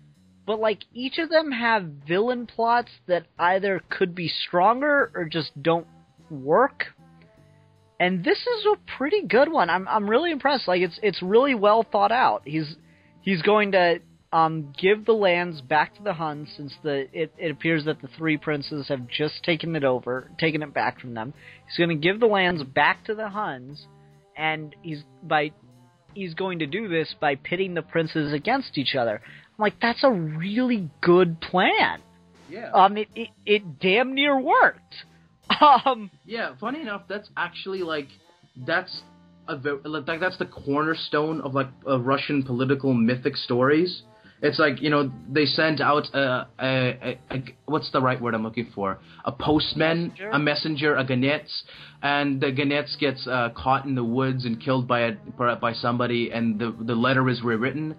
but, like, each of them have villain plots that either could be stronger or just don't work. And this is a pretty good one. I'm really impressed. Like, it's really well thought out. He's going to give the lands back to the Huns, since it appears that the three princes have just taken it back from them. He's going to give the lands back to the Huns, and he's going to do this by pitting the princes against each other. I'm like, that's a really good plan. Yeah. It damn near worked. Yeah, funny enough, that's actually, like, that's the cornerstone of, like, Russian political mythic stories. It's like, you know, they sent out what's the right word I'm looking for? A postman, a messenger, a ganets, and the ganets gets caught in the woods and killed by somebody, and the letter is rewritten.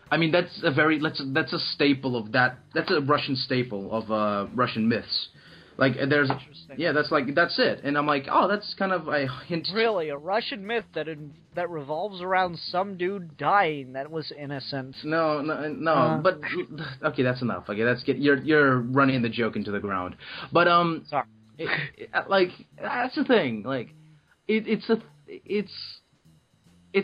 I mean, that's a staple of that. That's a Russian staple of Russian myths. Like, that's it. And I'm like, oh, that's kind of a hint. Really, a Russian myth that revolves around some dude dying that was innocent. No. But okay, that's enough. Okay, you're running the joke into the ground. But sorry. Like, that's the thing. Like, it's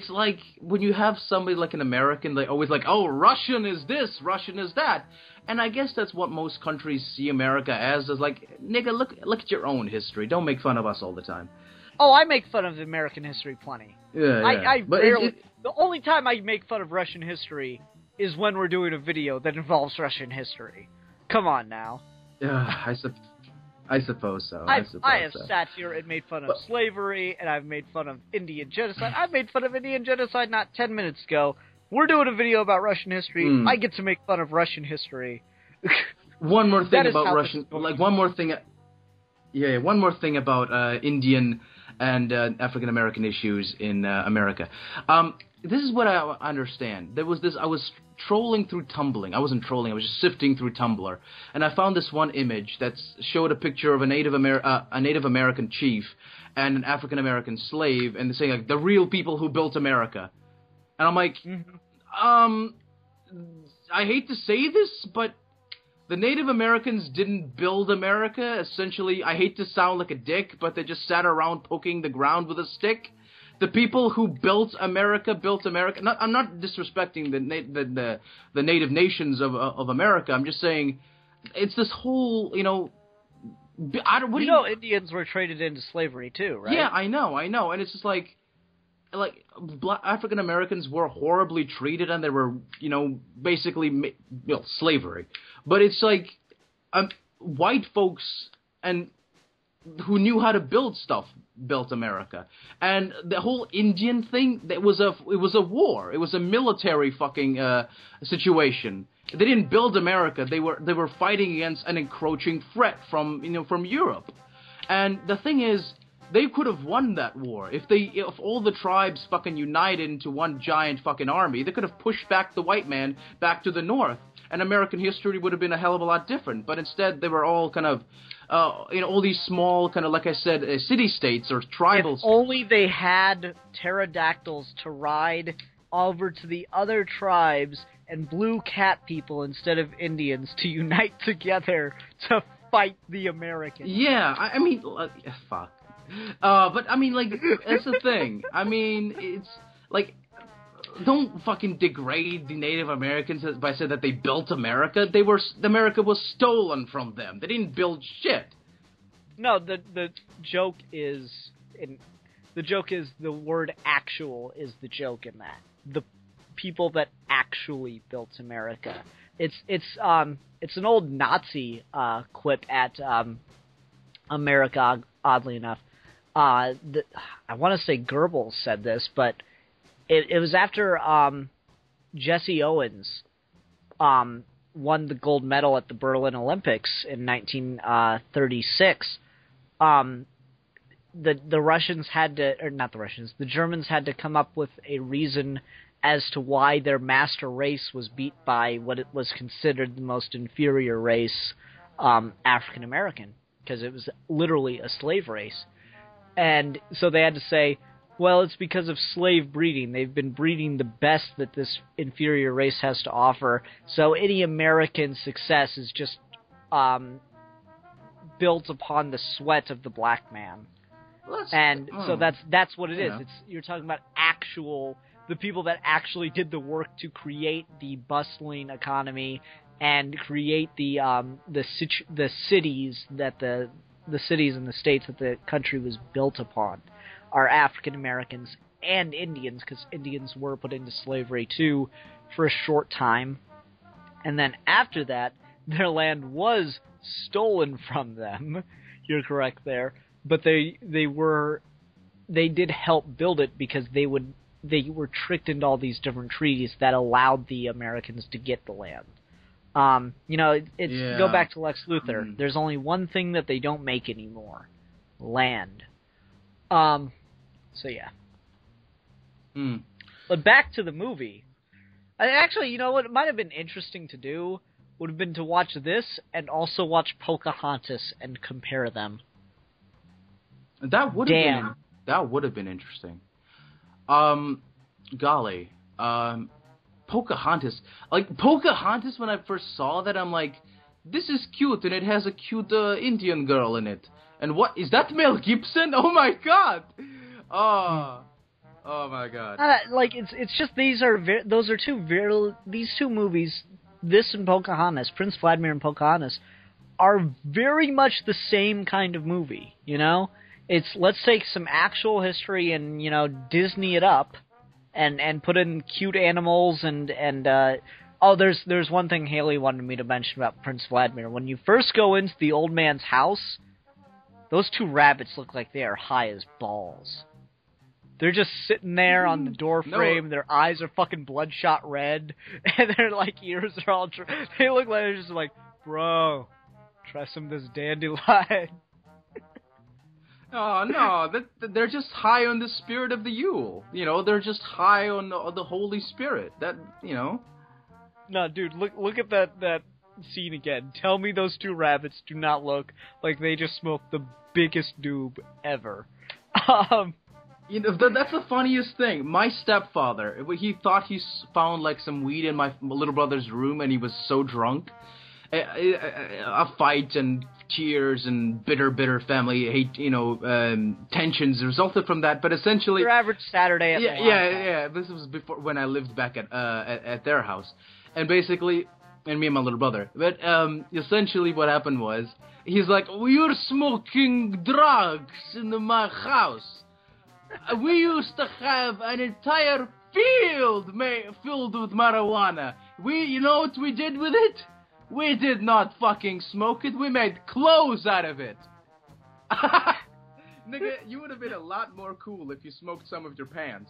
like when you have somebody like an American, they always like, oh, Russian is this, Russian is that. And I guess that's what most countries see America as, is like, nigga, look at your own history. Don't make fun of us all the time. Oh, I make fun of American history plenty. Yeah. I rarely... The only time I make fun of Russian history is when we're doing a video that involves Russian history. Come on now. I suppose so. I have sat here and made fun of slavery, and I've made fun of Indian genocide. I made fun of Indian genocide not 10 minutes ago. We're doing a video about Russian history. I get to make fun of Russian history. One more thing about Russian... Like, one more thing... Yeah, one more thing about Indian and African-American issues in America. This is what I understand. There was this... I was trolling through Tumblr. I wasn't trolling. I was just sifting through Tumblr. And I found this one image that showed a picture of a Native American chief and an African-American slave, and saying, like, the real people who built America. And I'm like, I hate to say this, but the Native Americans didn't build America. Essentially, I hate to sound like a dick, but they just sat around poking the ground with a stick. The people who built America. I'm not disrespecting the native nations of America. I'm just saying, it's this whole, Indians were traded into slavery too, right? Yeah, I know, and it's just like African Americans were horribly treated, and they were, basically, slavery. But it's like, white folks and who knew how to build stuff built America, and the whole Indian thing, it was a war. It was a military fucking situation. They didn't build America. They were fighting against an encroaching threat from Europe, and the thing is, they could have won that war if all the tribes fucking united into one giant fucking army. They could have pushed back the white man back to the north, and American history would have been a hell of a lot different. But instead, they were all kind of, all these small kind of, like I said, city-states or tribals. If only they had pterodactyls to ride over to the other tribes and blue cat people instead of Indians to unite together to fight the Americans. Yeah, I mean, fuck. But I mean, like, that's the thing. I mean, it's like, don't fucking degrade the Native Americans by saying that they built America. America was stolen from them. They didn't build shit. No, the joke is the word "actual" is the joke in that. The people that actually built America. It's an old Nazi quip at America. Oddly enough, I want to say Goebbels said this, but it was after Jesse Owens won the gold medal at the Berlin Olympics in 1936. The Russians had to, or not the Russians, the Germans had to come up with a reason as to why their master race was beat by what it was considered the most inferior race, African American, because it was literally a slave race. And so they had to say, well, it's because of slave breeding. They've been breeding the best that this inferior race has to offer. So any American success is just built upon the sweat of the black man. So that's what it is. Yeah. You're talking about the people that actually did the work to create the bustling economy and create the cities that the cities and the states that the country was built upon are African Americans and Indians, because Indians were put into slavery too for a short time, and then after that their land was stolen from them. You're correct there, but they did help build it because they were tricked into all these different treaties that allowed the Americans to get the land. Go back to Lex Luthor. Mm. There's only one thing that they don't make anymore: land. So yeah. Mm. But back to the movie. Actually, you know what might have been interesting to do would have been to watch this and also watch Pocahontas and compare them. That would have been interesting. Golly. Pocahontas. Pocahontas, when I first saw that, I'm like, this is cute, and it has a cute Indian girl in it. And what is that, Mel Gibson? Oh my god! Oh my god! It's just these two movies, this and Pocahontas, Prince Vladimir and Pocahontas, are very much the same kind of movie. You know, it's let's take some actual history and Disney it up, and put in cute animals and there's one thing Haley wanted me to mention about Prince Vladimir. When you first go into the old man's house, those two rabbits look like they are high as balls. They're just sitting there on the door frame. No. Their eyes are fucking bloodshot red, and their ears are all. They look like they're just like, bro, try some of this dandelion. Oh no, they're just high on the spirit of the Yule. They're just high on the Holy Spirit. No, dude, look at that scene again. Tell me those two rabbits do not look like they just smoked the biggest doob ever. That's the funniest thing. My stepfather, he thought he found some weed in my little brother's room, and he was so drunk. A fight and tears and bitter family hate, tensions resulted from that. But essentially, your average Saturday at yeah. This was before when I lived back at their house, and basically, and me and my little brother. But essentially, what happened was he's like, "We're smoking drugs in my house. We used to have an entire field filled with marijuana. You know what we did with it? We did not fucking smoke it. We made clothes out of it." Nigga, you would have been a lot more cool if you smoked some of your pants.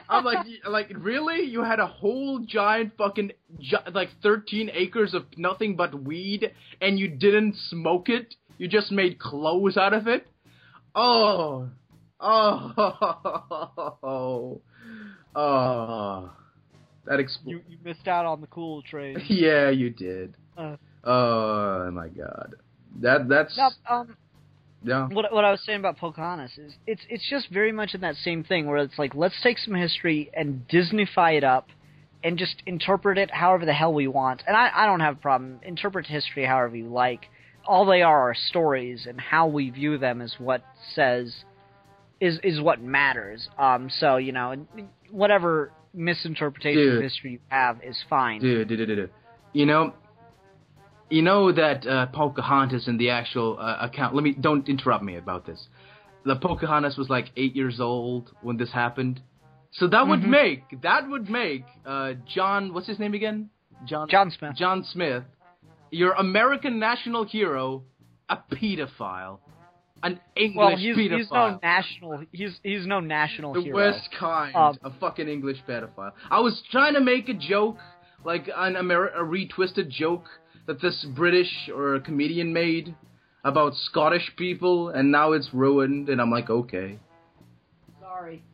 I'm like, really? You had a whole giant fucking 13 acres of nothing but weed, and you didn't smoke it? You just made clothes out of it? Oh, that you missed out on the cool train. Yeah, you did. Oh my god, that's. No, yeah. What I was saying about Pocahontas is it's just very much in that same thing where it's like, let's take some history and Disneyfy it up and just interpret it however the hell we want. And I don't have a problem. Interpret history however you like. All they are stories, and how we view them is what says is what matters. So whatever misinterpretation of history you have is fine. Dude. You know that Pocahontas in the actual account... Don't interrupt me about this. The Pocahontas was like 8 years old when this happened. So that would make John... What's his name again? John Smith. John Smith, your American national hero, a pedophile. An English pedophile. He's no national hero. The worst kind of fucking English pedophile. I was trying to make a joke, like a retwisted joke that this British or a comedian made about Scottish people, and now it's ruined, and I'm like, okay. Sorry.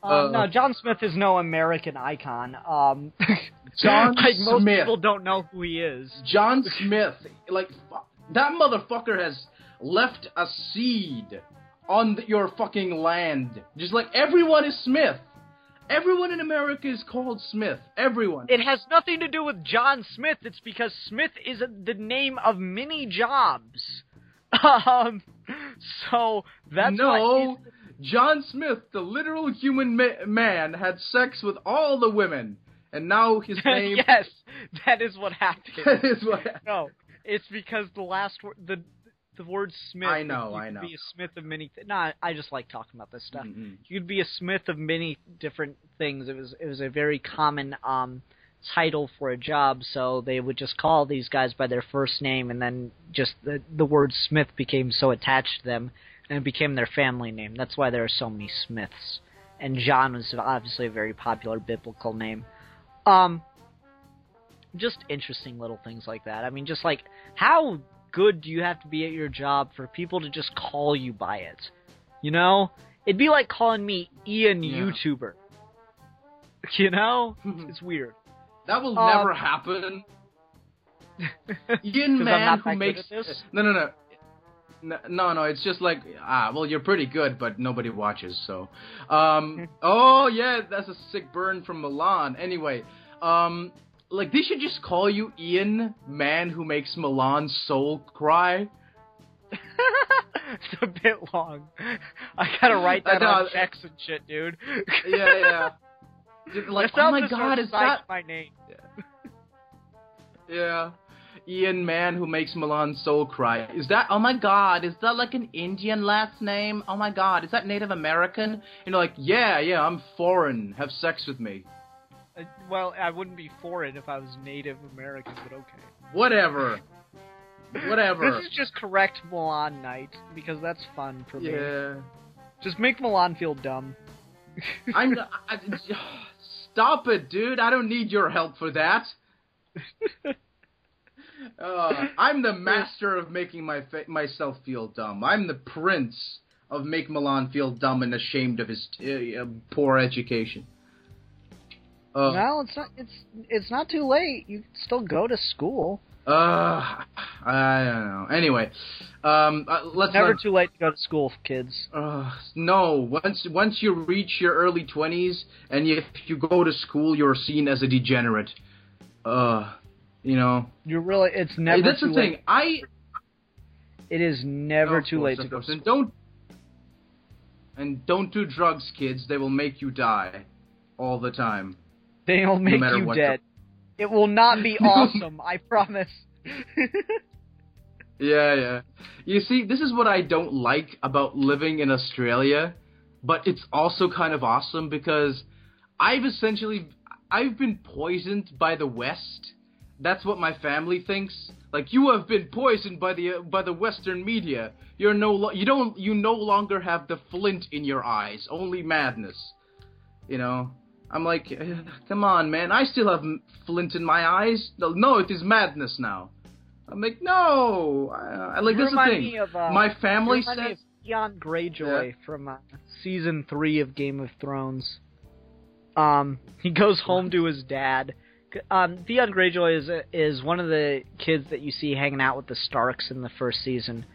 No, John Smith is no American icon. John most Smith. people don't know who he is. John Smith, that motherfucker has left a seed on your fucking land. Just like everyone is Smith. Everyone in America is called Smith. Everyone. It has nothing to do with John Smith. It's because Smith is the name of many jobs. So that's why John Smith, the literal human man, had sex with all the women, and now his name... Yes, that is what happened. That is what happened. No, it's because the last word, the word Smith... I know. You could be a Smith of many... I just like talking about this stuff. Mm-hmm. You could be a Smith of many different things. It was a very common title for a job, so they would just call these guys by their first name, and then just the word Smith became so attached to them, and it became their family name. That's why there are so many Smiths. And John was obviously a very popular biblical name. Just interesting little things like that. I mean, just like, how good do you have to be at your job for people to just call you by it? You know? It'd be like calling me Ian YouTuber. You know? It's weird. That will never happen. Ian man who makes... No, it's just like, well, you're pretty good, but nobody watches, so. Oh, yeah, that's a sick burn from Milan. Anyway, they should just call you Ian, man who makes Milan's soul cry. It's a bit long. I gotta write that on checks and shit, dude. Yeah. Like, oh my god, is that... my name. Yeah. Ian, man who makes Milan's soul cry. Is that, oh my god, is that like an Indian last name? Oh my god, is that Native American? You know, like, yeah, I'm foreign. Have sex with me. Well, I wouldn't be foreign if I was Native American, but okay. Whatever. This is just correct Milan night, because that's fun for me. Yeah. Just make Milan feel dumb. Stop it, dude. I don't need your help for that. I'm the master of making myself feel dumb. I'm the prince of make Milan feel dumb and ashamed of his poor education. Well, it's not too late. You can still go to school. I don't know. Anyway, let's never too late to go to school, kids. No, once you reach your early 20s and if you go to school, you're seen as a degenerate. You know. It's never that's too the thing. late. It is never too late to go to school. And don't do drugs, kids. They will make you die all the time. They'll make you dead. It will not be awesome, I promise. Yeah. You see, this is what I don't like about living in Australia, but it's also kind of awesome because I've been poisoned by the West. That's what my family thinks. Like, you have been poisoned by the Western media. You no longer have the flint in your eyes, only madness. You know. I'm like, come on, man. I still have flint in my eyes. No, it is madness now. I'm like, no. This is the thing. My family says... me of Theon Greyjoy from Season 3 of Game of Thrones. He goes home to his dad. Theon Greyjoy is one of the kids that you see hanging out with the Starks in the first season.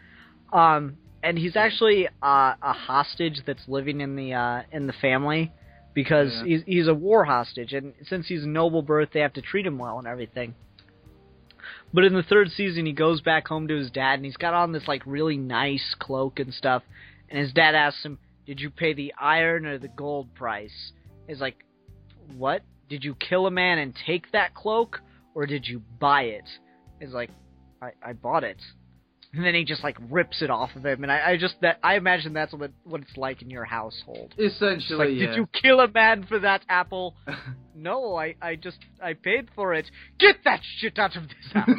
And he's actually a hostage that's living in the family. Because he's a war hostage, and since he's a noble birth, they have to treat him well and everything. But in the third season, he goes back home to his dad, and he's got on this like really nice cloak and stuff. And his dad asks him, "Did you pay the iron or the gold price?" He's like, what? Did you kill a man and take that cloak, or did you buy it? He's like, I bought it. And then he just, like, rips it off of him, and I imagine that's what it's like in your household. Essentially, like, yeah. Did you kill a man for that apple? No, I paid for it. Get that shit out of this house!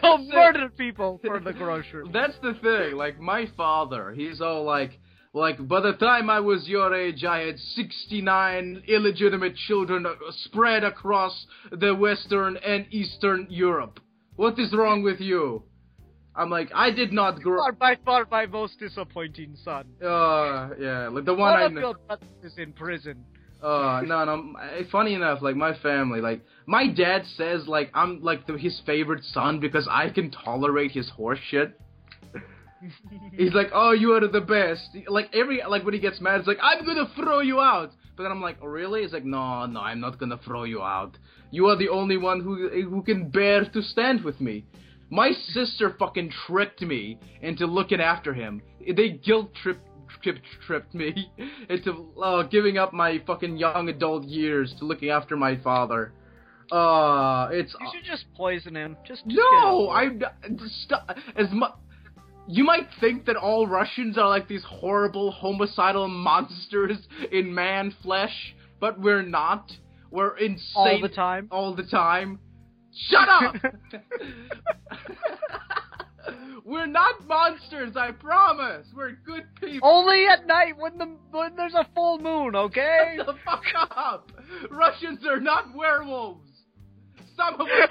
Go murder people for the grocery. That's the thing, like, my father, he's all like, by the time I was your age, I had 69 illegitimate children spread across the Western and Eastern Europe. What is wrong with you? I'm like, I did not grow... You are by far my most disappointing son. Yeah, like the one All I of know. your brothers is in prison. No, funny enough, like, my family, like, my dad says, like, I'm, like, his favorite son because I can tolerate his horse shit. He's like, oh, you are the best. Like, when he gets mad, it's like, I'm gonna throw you out. But then I'm like, oh, really? He's like, no, I'm not gonna throw you out. You are the only one who can bear to stand with me. My sister fucking tricked me into looking after him. They guilt-tripped me into giving up my fucking young adult years to looking after my father. You should just poison him. Just no, you might think that all Russians are like these horrible homicidal monsters in man flesh, but we're not. We're insane all the time. All the time. Shut up! We're not monsters, I promise. We're good people. Only at night when there's a full moon, okay? Shut the fuck up! Russians are not werewolves. Some of us.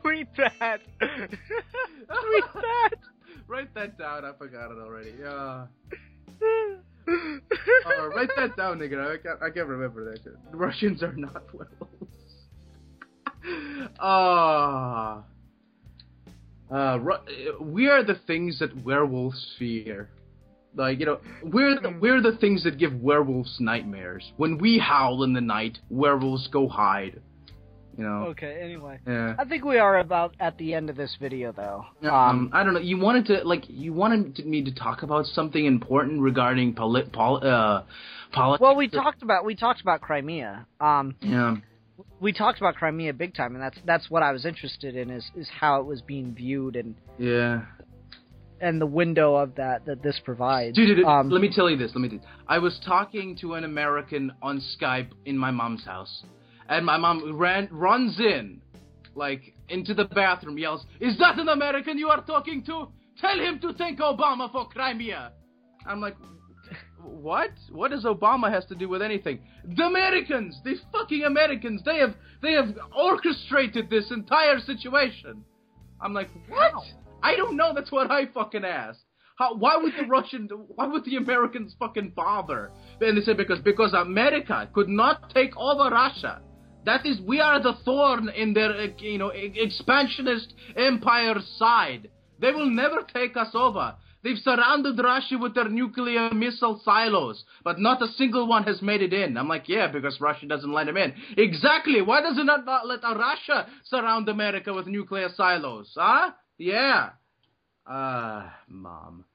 Tweet that. Tweet that. Write that down. I forgot it already. Yeah. Write that down, nigga. I can't remember that shit. Russians are not werewolves. We are the things that werewolves fear. Like, you know, we're the things that give werewolves nightmares. When we howl in the night, werewolves go hide. You know. Okay. Anyway. Yeah. I think we are about at the end of this video, though. I don't know. You wanted me to talk about something important regarding politics. Well, we talked about Crimea. Yeah. We talked about Crimea big time, and that's what I was interested in is how it was being viewed and yeah. And the window of that this provides. Dude, let me tell you this. I was talking to an American on Skype in my mom's house. And my mom runs in, like, into the bathroom, yells, "Is that an American you are talking to? Tell him to thank Obama for Crimea." I'm like, what? What does Obama has to do with anything? The Americans! The fucking Americans! They have orchestrated this entire situation. I'm like, what? Wow. I don't know, that's what I fucking asked. Why would the Americans fucking bother? And they said because America could not take over Russia. That is, we are the thorn in their, expansionist empire's side. They will never take us over. They've surrounded Russia with their nuclear missile silos, but not a single one has made it in. I'm like, yeah, because Russia doesn't let them in. Exactly. Why does it not let Russia surround America with nuclear silos? Huh? Yeah. Mom.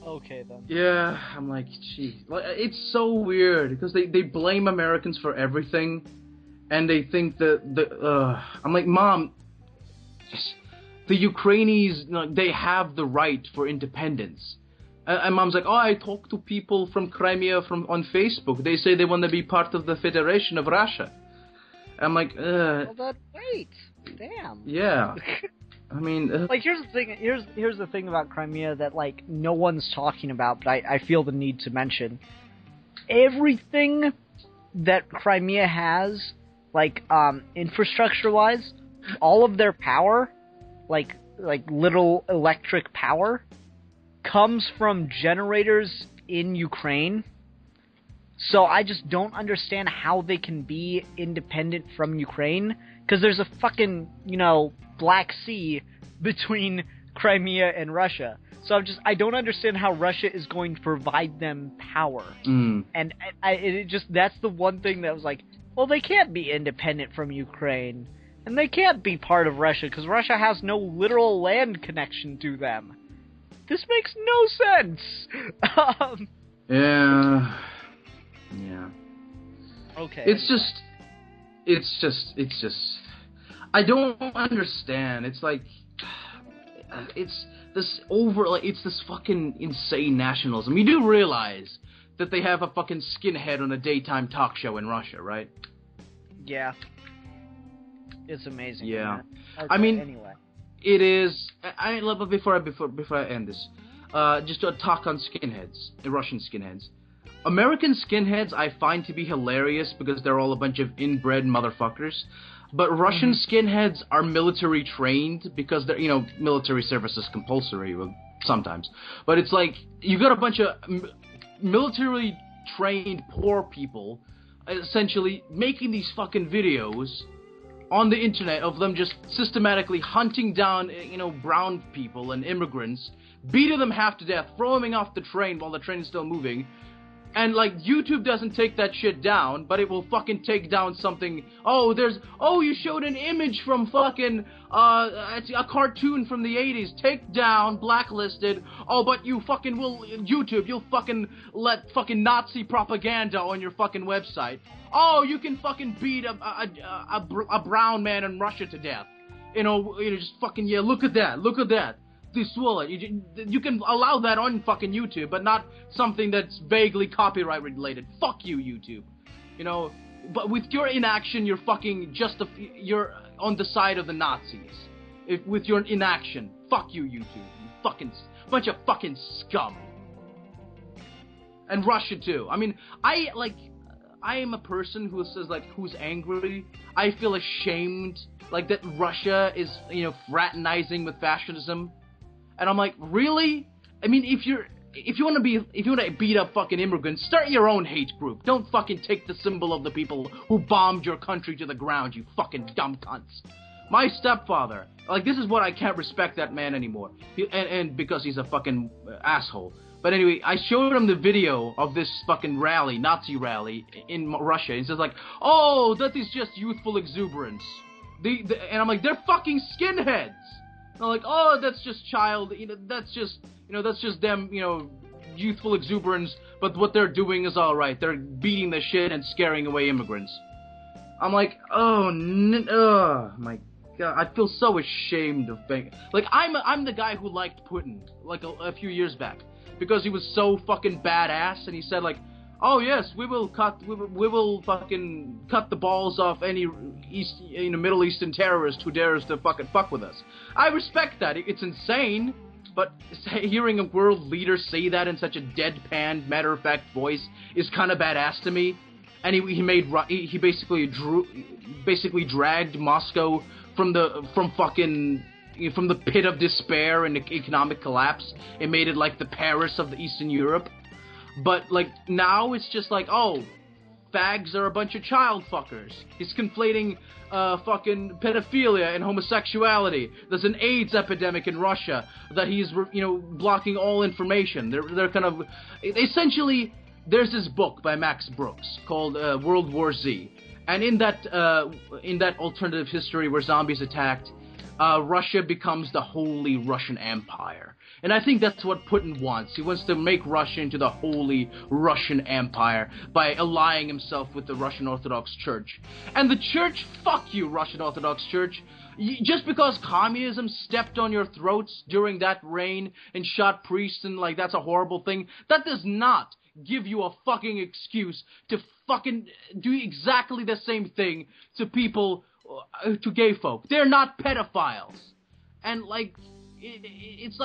Okay, then. Yeah, I'm like, gee. It's so weird, because they blame Americans for everything, and they think that I'm like, Mom, the Ukrainians, they have the right for independence. And Mom's like, oh, I talk to people from Crimea on Facebook. They say they want to be part of the Federation of Russia. I'm like, Well, wait. Damn. Yeah. I mean, like, here's the thing. Here's the thing about Crimea that, like, no one's talking about, but I feel the need to mention. Everything that Crimea has, like, infrastructure-wise, all of their power, like little electric power, comes from generators in Ukraine. So I just don't understand how they can be independent from Ukraine, because there's a fucking, Black Sea between Crimea and Russia. So I don't understand how Russia is going to provide them power. Mm. And that's the one thing that was like, well, they can't be independent from Ukraine. And they can't be part of Russia, because Russia has no literal land connection to them. This makes no sense! Yeah. Yeah. Okay. It's just. I don't understand. It's like, it's this it's this fucking insane nationalism. You do realize that they have a fucking skinhead on a daytime talk show in Russia, right? Yeah. It's amazing. Yeah. Okay, I mean, anyway. it is. Before I end this, just to talk on skinheads, the Russian skinheads. American skinheads I find to be hilarious because they're all a bunch of inbred motherfuckers. But Russian skinheads are military trained because they're, military service is compulsory sometimes. But it's like, you got a bunch of military trained poor people essentially making these fucking videos on the internet of them just systematically hunting down, brown people and immigrants, beating them half to death, throwing them off the train while the train is still moving. And, YouTube doesn't take that shit down, but it will fucking take down something. You showed an image from fucking, a cartoon from the 80s. Take down, blacklisted. Oh, but you fucking will, YouTube, you'll fucking let fucking Nazi propaganda on your fucking website. Oh, you can fucking beat a brown man in Russia to death. Just fucking, yeah, look at that. This wallet. You can allow that on fucking YouTube, but not something that's vaguely copyright related. Fuck you, YouTube. But with your inaction, you're fucking you're on the side of the Nazis. With your inaction, fuck you, YouTube. You fucking bunch of fucking scum. And Russia too. I mean, I am a person who says who's angry. I feel ashamed that Russia is fraternizing with fascism. And I'm like, really? I mean, if you want to beat up fucking immigrants, start your own hate group. Don't fucking take the symbol of the people who bombed your country to the ground, you fucking dumb cunts. My stepfather, this is what I can't respect that man anymore. And because he's a fucking asshole. But anyway, I showed him the video of this fucking rally, Nazi rally in Russia. He says oh, that is just youthful exuberance. And I'm like, they're fucking skinheads. And I'm like, oh, that's just that's just them, youthful exuberance, but what they're doing is alright. They're beating the shit and scaring away immigrants. I'm like, oh my god, I feel so ashamed of being, I'm the guy who liked Putin, a few years back, because he was so fucking badass, and he said oh yes, we will fucking cut the balls off any Middle Eastern terrorist who dares to fucking fuck with us. I respect that. It's insane, but hearing a world leader say that in such a deadpan, matter-of-fact voice is kind of badass to me. And he basically dragged Moscow from the pit of despair and economic collapse and made it the Paris of the Eastern Europe. But, now it's just oh, fags are a bunch of child fuckers. He's conflating, fucking pedophilia and homosexuality. There's an AIDS epidemic in Russia that he's, blocking all information. They're kind of... Essentially, there's this book by Max Brooks called World War Z. And in that alternative history where zombies attacked, Russia becomes the Holy Russian Empire. And I think that's what Putin wants. He wants to make Russia into the Holy Russian Empire by allying himself with the Russian Orthodox Church. And the Church, fuck you, Russian Orthodox Church. Just because communism stepped on your throats during that reign and shot priests and that's a horrible thing, that does not give you a fucking excuse to fucking do exactly the same thing to people, to gay folk. They're not pedophiles. And it's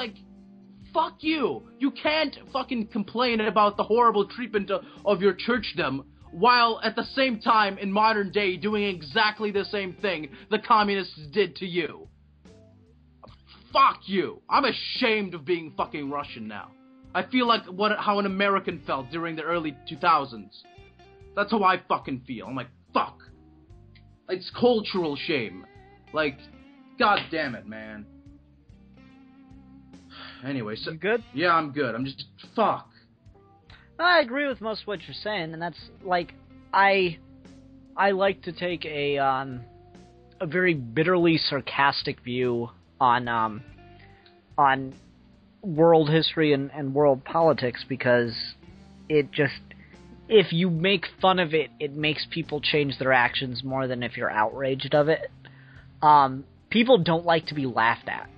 fuck you. You can't fucking complain about the horrible treatment of your churchdom while at the same time in modern day doing exactly the same thing the communists did to you. Fuck you. I'm ashamed of being fucking Russian now. I feel how an American felt during the early 2000s. That's how I fucking feel. I'm fuck. It's cultural shame. God damn it, man. Anyway, so... You good? Yeah, I'm good. I'm just... Fuck. I agree with most of what you're saying, and that's, I like to take a very bitterly sarcastic view on world history and world politics, because it just... if you make fun of it, it makes people change their actions more than if you're outraged of it. People don't like to be laughed at.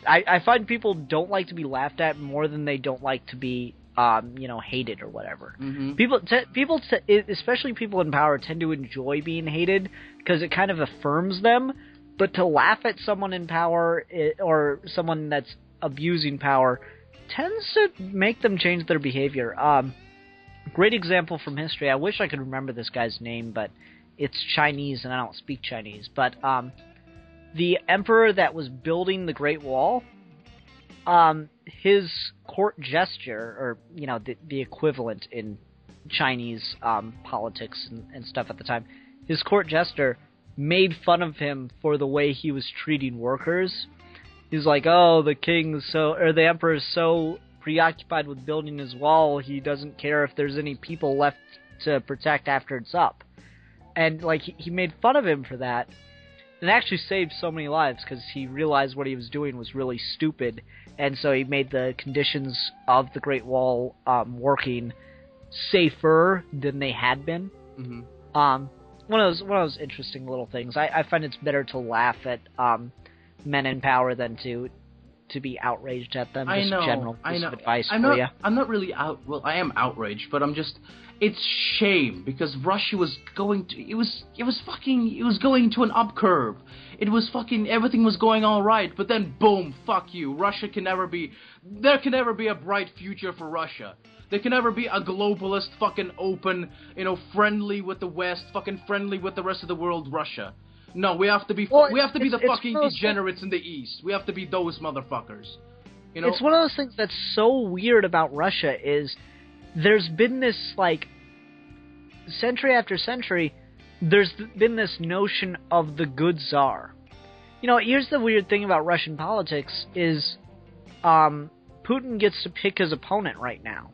I find people don't like to be laughed at more than they don't like to be, hated or whatever. Mm-hmm. People, especially people in power, tend to enjoy being hated because it kind of affirms them. But to laugh at someone in power or someone that's abusing power tends to make them change their behavior. Great example from history. I wish I could remember this guy's name, but it's Chinese and I don't speak Chinese. But the emperor that was building the Great Wall, his court gesture, or the equivalent in Chinese politics and stuff at the time, his court gesture made fun of him for the way he was treating workers. He's like, oh, the emperor is so preoccupied with building his wall, he doesn't care if there's any people left to protect after it's up. And he made fun of him for that, and actually saved so many lives because he realized what he was doing was really stupid, and so he made the conditions of the Great Wall working safer than they had been. Mm-hmm. One of those interesting little things. I find it's better to laugh at men in power than to be outraged at them. Just general piece of advice for you. I'm not really Well, I am outraged, but it's shame because Russia was going to. It was going to an up curve. It was everything was going all right, but then boom, fuck you. There can never be a bright future for Russia. There can never be a globalist, fucking open, friendly with the West, fucking friendly with the rest of the world, Russia. No, we have to be the fucking degenerates in the East. We have to be those motherfuckers. It's one of those things that's so weird about Russia is there's been this, century after century, there's been this notion of the good Tsar. Here's the weird thing about Russian politics is Putin gets to pick his opponent right now,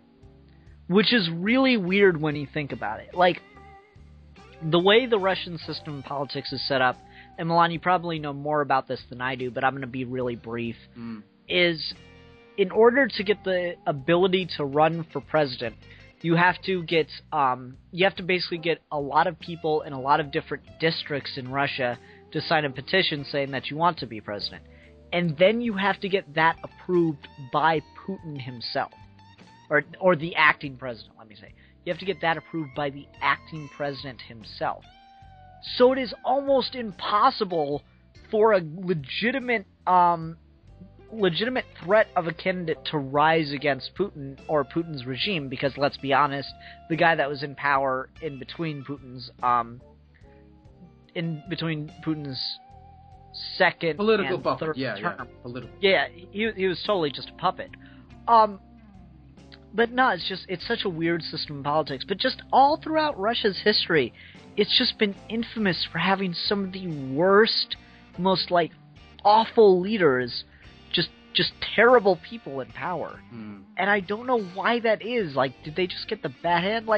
which is really weird when you think about it. The way the Russian system of politics is set up, and Milan, you probably know more about this than I do, but I'm going to be really brief, is in order to get the ability to run for president, you have to basically get a lot of people in a lot of different districts in Russia to sign a petition saying that you want to be president. And then you have to get that approved by Putin himself. Or the acting president, let me say. You have to get that approved by the acting president himself. So it is almost impossible for a legitimate threat of a candidate to rise against Putin or Putin's regime, because let's be honest, the guy that was in power in between Putin's second political and puppet. third Yeah, term. political. Yeah, he was totally just a puppet. But no, it's such a weird system of politics. But just all throughout Russia's history, it's just been infamous for having some of the worst, most awful leaders, just terrible people in power. And I don't know why that is. Did they just get the bad hand?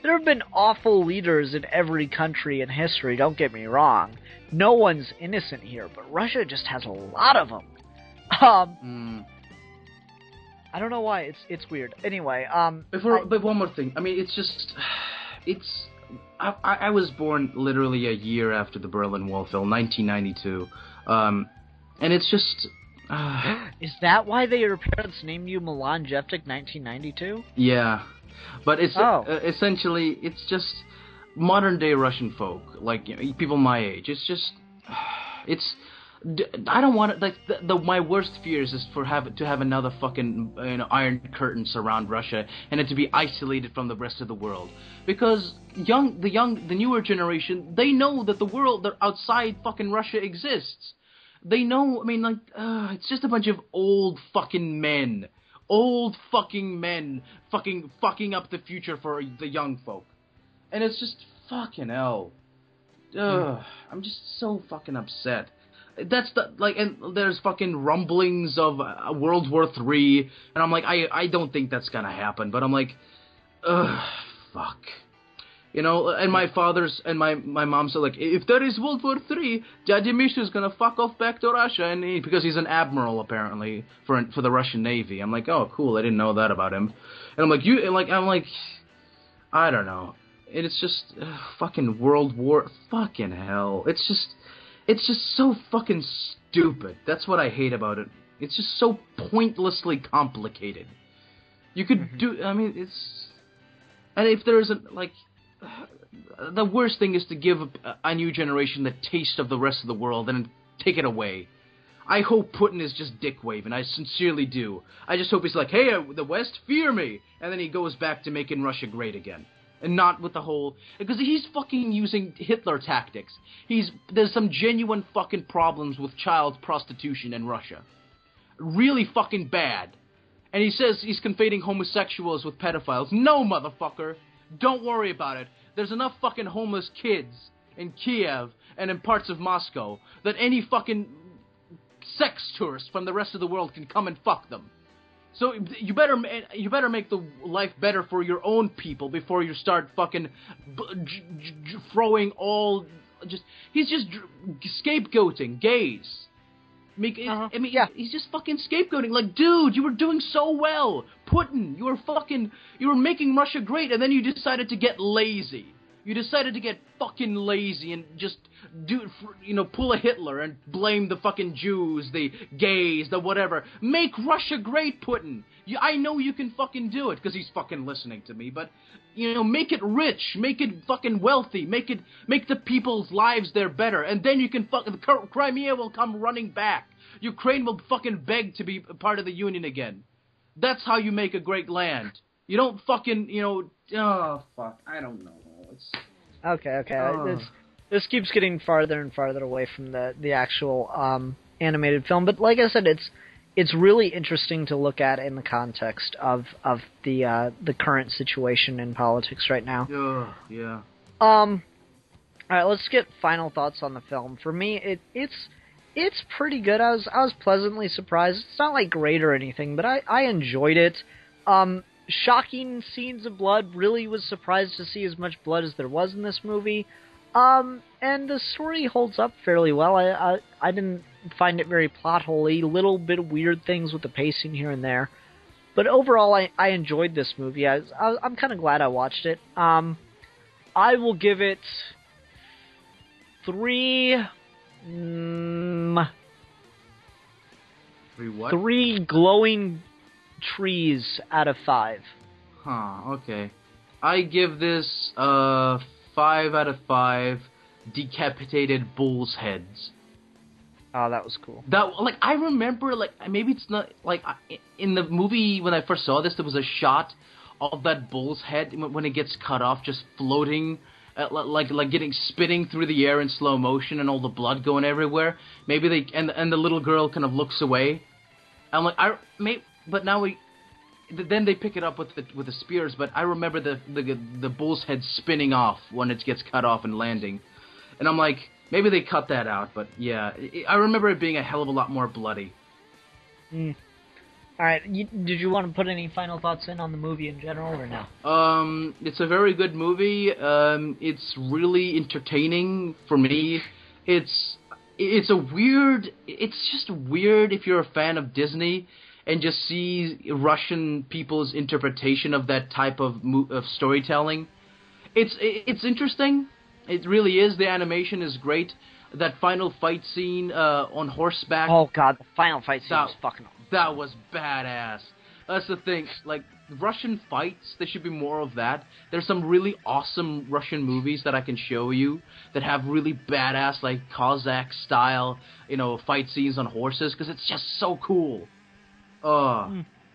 There have been awful leaders in every country in history, don't get me wrong. No one's innocent here, but Russia just has a lot of them. I don't know why. It's weird. Anyway, but one more thing. I mean, I was born literally a year after the Berlin Wall fell, 1992. And it's just... Is that why your parents named you Milan Jeftik 1992? Yeah. But it's essentially, it's just modern-day Russian folk, people my age. It's just... I don't want it. My worst fears is to have another fucking Iron Curtain surround Russia and it to be isolated from the rest of the world. Because the newer generation, they know that the world outside fucking Russia exists. They know. I mean, it's just a bunch of old fucking men, fucking up the future for the young folk, and it's just fucking hell. I'm just so fucking upset. That's and there's fucking rumblings of World War III, and I'm like, I don't think that's gonna happen, but I'm like, fuck. And my father's and my mom's are like, if there is World War III, Daddy Misha's gonna fuck off back to Russia, and because he's an admiral apparently for the Russian Navy. I'm like, oh cool, I didn't know that about him. And I'm like, I don't know. It's just fucking World War. Fucking hell. It's just so fucking stupid. That's what I hate about it. It's just so pointlessly complicated. You could do. I mean, it's. And if there isn't, like. The worst thing is to give a new generation the taste of the rest of the world and take it away. I hope Putin is just dick-waving. I sincerely do. I just hope he's like, hey, the West, fear me! And then he goes back to making Russia great again. And not with the whole... Because he's fucking using Hitler tactics. There's some genuine fucking problems with child prostitution in Russia. Really fucking bad. And he says he's conflating homosexuals with pedophiles. No, motherfucker! Don't worry about it. There's enough fucking homeless kids in Kiev and in parts of Moscow that any fucking sex tourist from the rest of the world can come and fuck them. So you better make the life better for your own people before you start fucking throwing all he's just scapegoating gays. I mean, yeah. He's just fucking scapegoating. Like, dude, you were doing so well. Putin, you were making Russia great, and then you decided to get lazy. You decided to get fucking lazy and just pull a Hitler and blame the fucking Jews, the gays, the whatever. Make Russia great, Putin. I know you can fucking do it, because he's fucking listening to me, but, make it rich, make it fucking wealthy, make the people's lives there better, and then you can Crimea will come running back. Ukraine will fucking beg to be a part of the Union again. That's how you make a great land. You don't fucking, oh, fuck, I don't know. Okay. This keeps getting farther and farther away from the actual animated film, but like I said, it's really interesting to look at in the context of the current situation in politics right now. Yeah. All right, let's get final thoughts on the film. For me, it's pretty good. I was pleasantly surprised. It's not like great or anything, but I enjoyed it. Shocking scenes of blood. Really was surprised to see as much blood as there was in this movie. And the story holds up fairly well. I didn't find it very plot holey. Little bit of weird things with the pacing here and there. But overall, I enjoyed this movie. I'm kind of glad I watched it. I will give it 3... 3 glowing trees out of 5. Okay. I give this 5 out of 5 decapitated bulls' heads. Oh, that was cool. I remember, maybe it's not, in the movie, when I first saw this, there was a shot of that bull's head when it gets cut off, just floating, spinning through the air in slow motion and all the blood going everywhere. Maybe and the little girl kind of looks away. I'm like, but now then they pick it up with the spears, but I remember the bull's head spinning off when it gets cut off and landing. And I'm like, maybe they cut that out, but yeah, I remember it being a hell of a lot more bloody. Alright, did you want to put any final thoughts in on the movie in general, or no? It's a very good movie. It's really entertaining for me. It's just weird if you're a fan of Disney and just see Russian people's interpretation of that type of storytelling. It's interesting. It really is. The animation is great. That final fight scene on horseback. Oh god, the final fight scene was fucking awesome. That was badass. That's the thing. Russian fights, there should be more of that. There's some really awesome Russian movies that I can show you that have really badass, Cossack style, fight scenes on horses, because it's just so cool.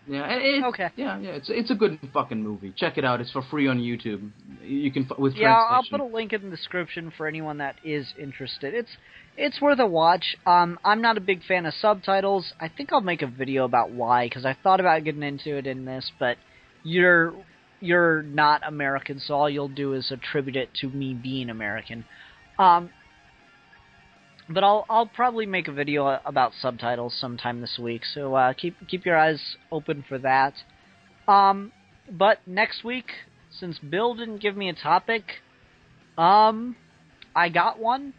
Yeah. Okay. Yeah. It's a good fucking movie. Check it out. It's for free on YouTube. You can with translation. Yeah, I'll put a link in the description for anyone that is interested. It's worth a watch. I'm not a big fan of subtitles. I think I'll make a video about why, because I thought about getting into it in this, but you're not American, so all you'll do is attribute it to me being American. But I'll probably make a video about subtitles sometime this week, so keep your eyes open for that. But next week, since Bill didn't give me a topic, I got one.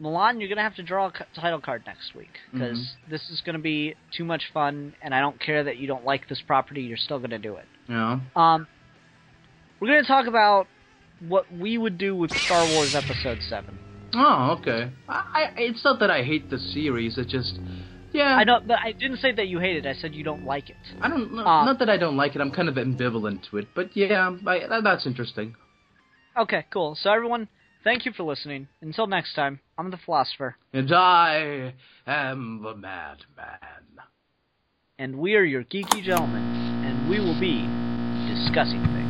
Milan, you're gonna have to draw a title card next week, because this is gonna be too much fun, and I don't care that you don't like this property. You're still gonna do it. Yeah. We're going to talk about what we would do with Star Wars Episode 7. Oh, okay. It's not that I hate the series, it's just... Yeah. I know, but I didn't say that you hate it. I said you don't like it. I don't... not that I don't like it, I'm kind of ambivalent to it. But yeah, that's interesting. Okay, cool. So everyone, thank you for listening. Until next time, I'm the Philosopher. And I am the Madman. And we are your geeky gentlemen, and we will be discussing things.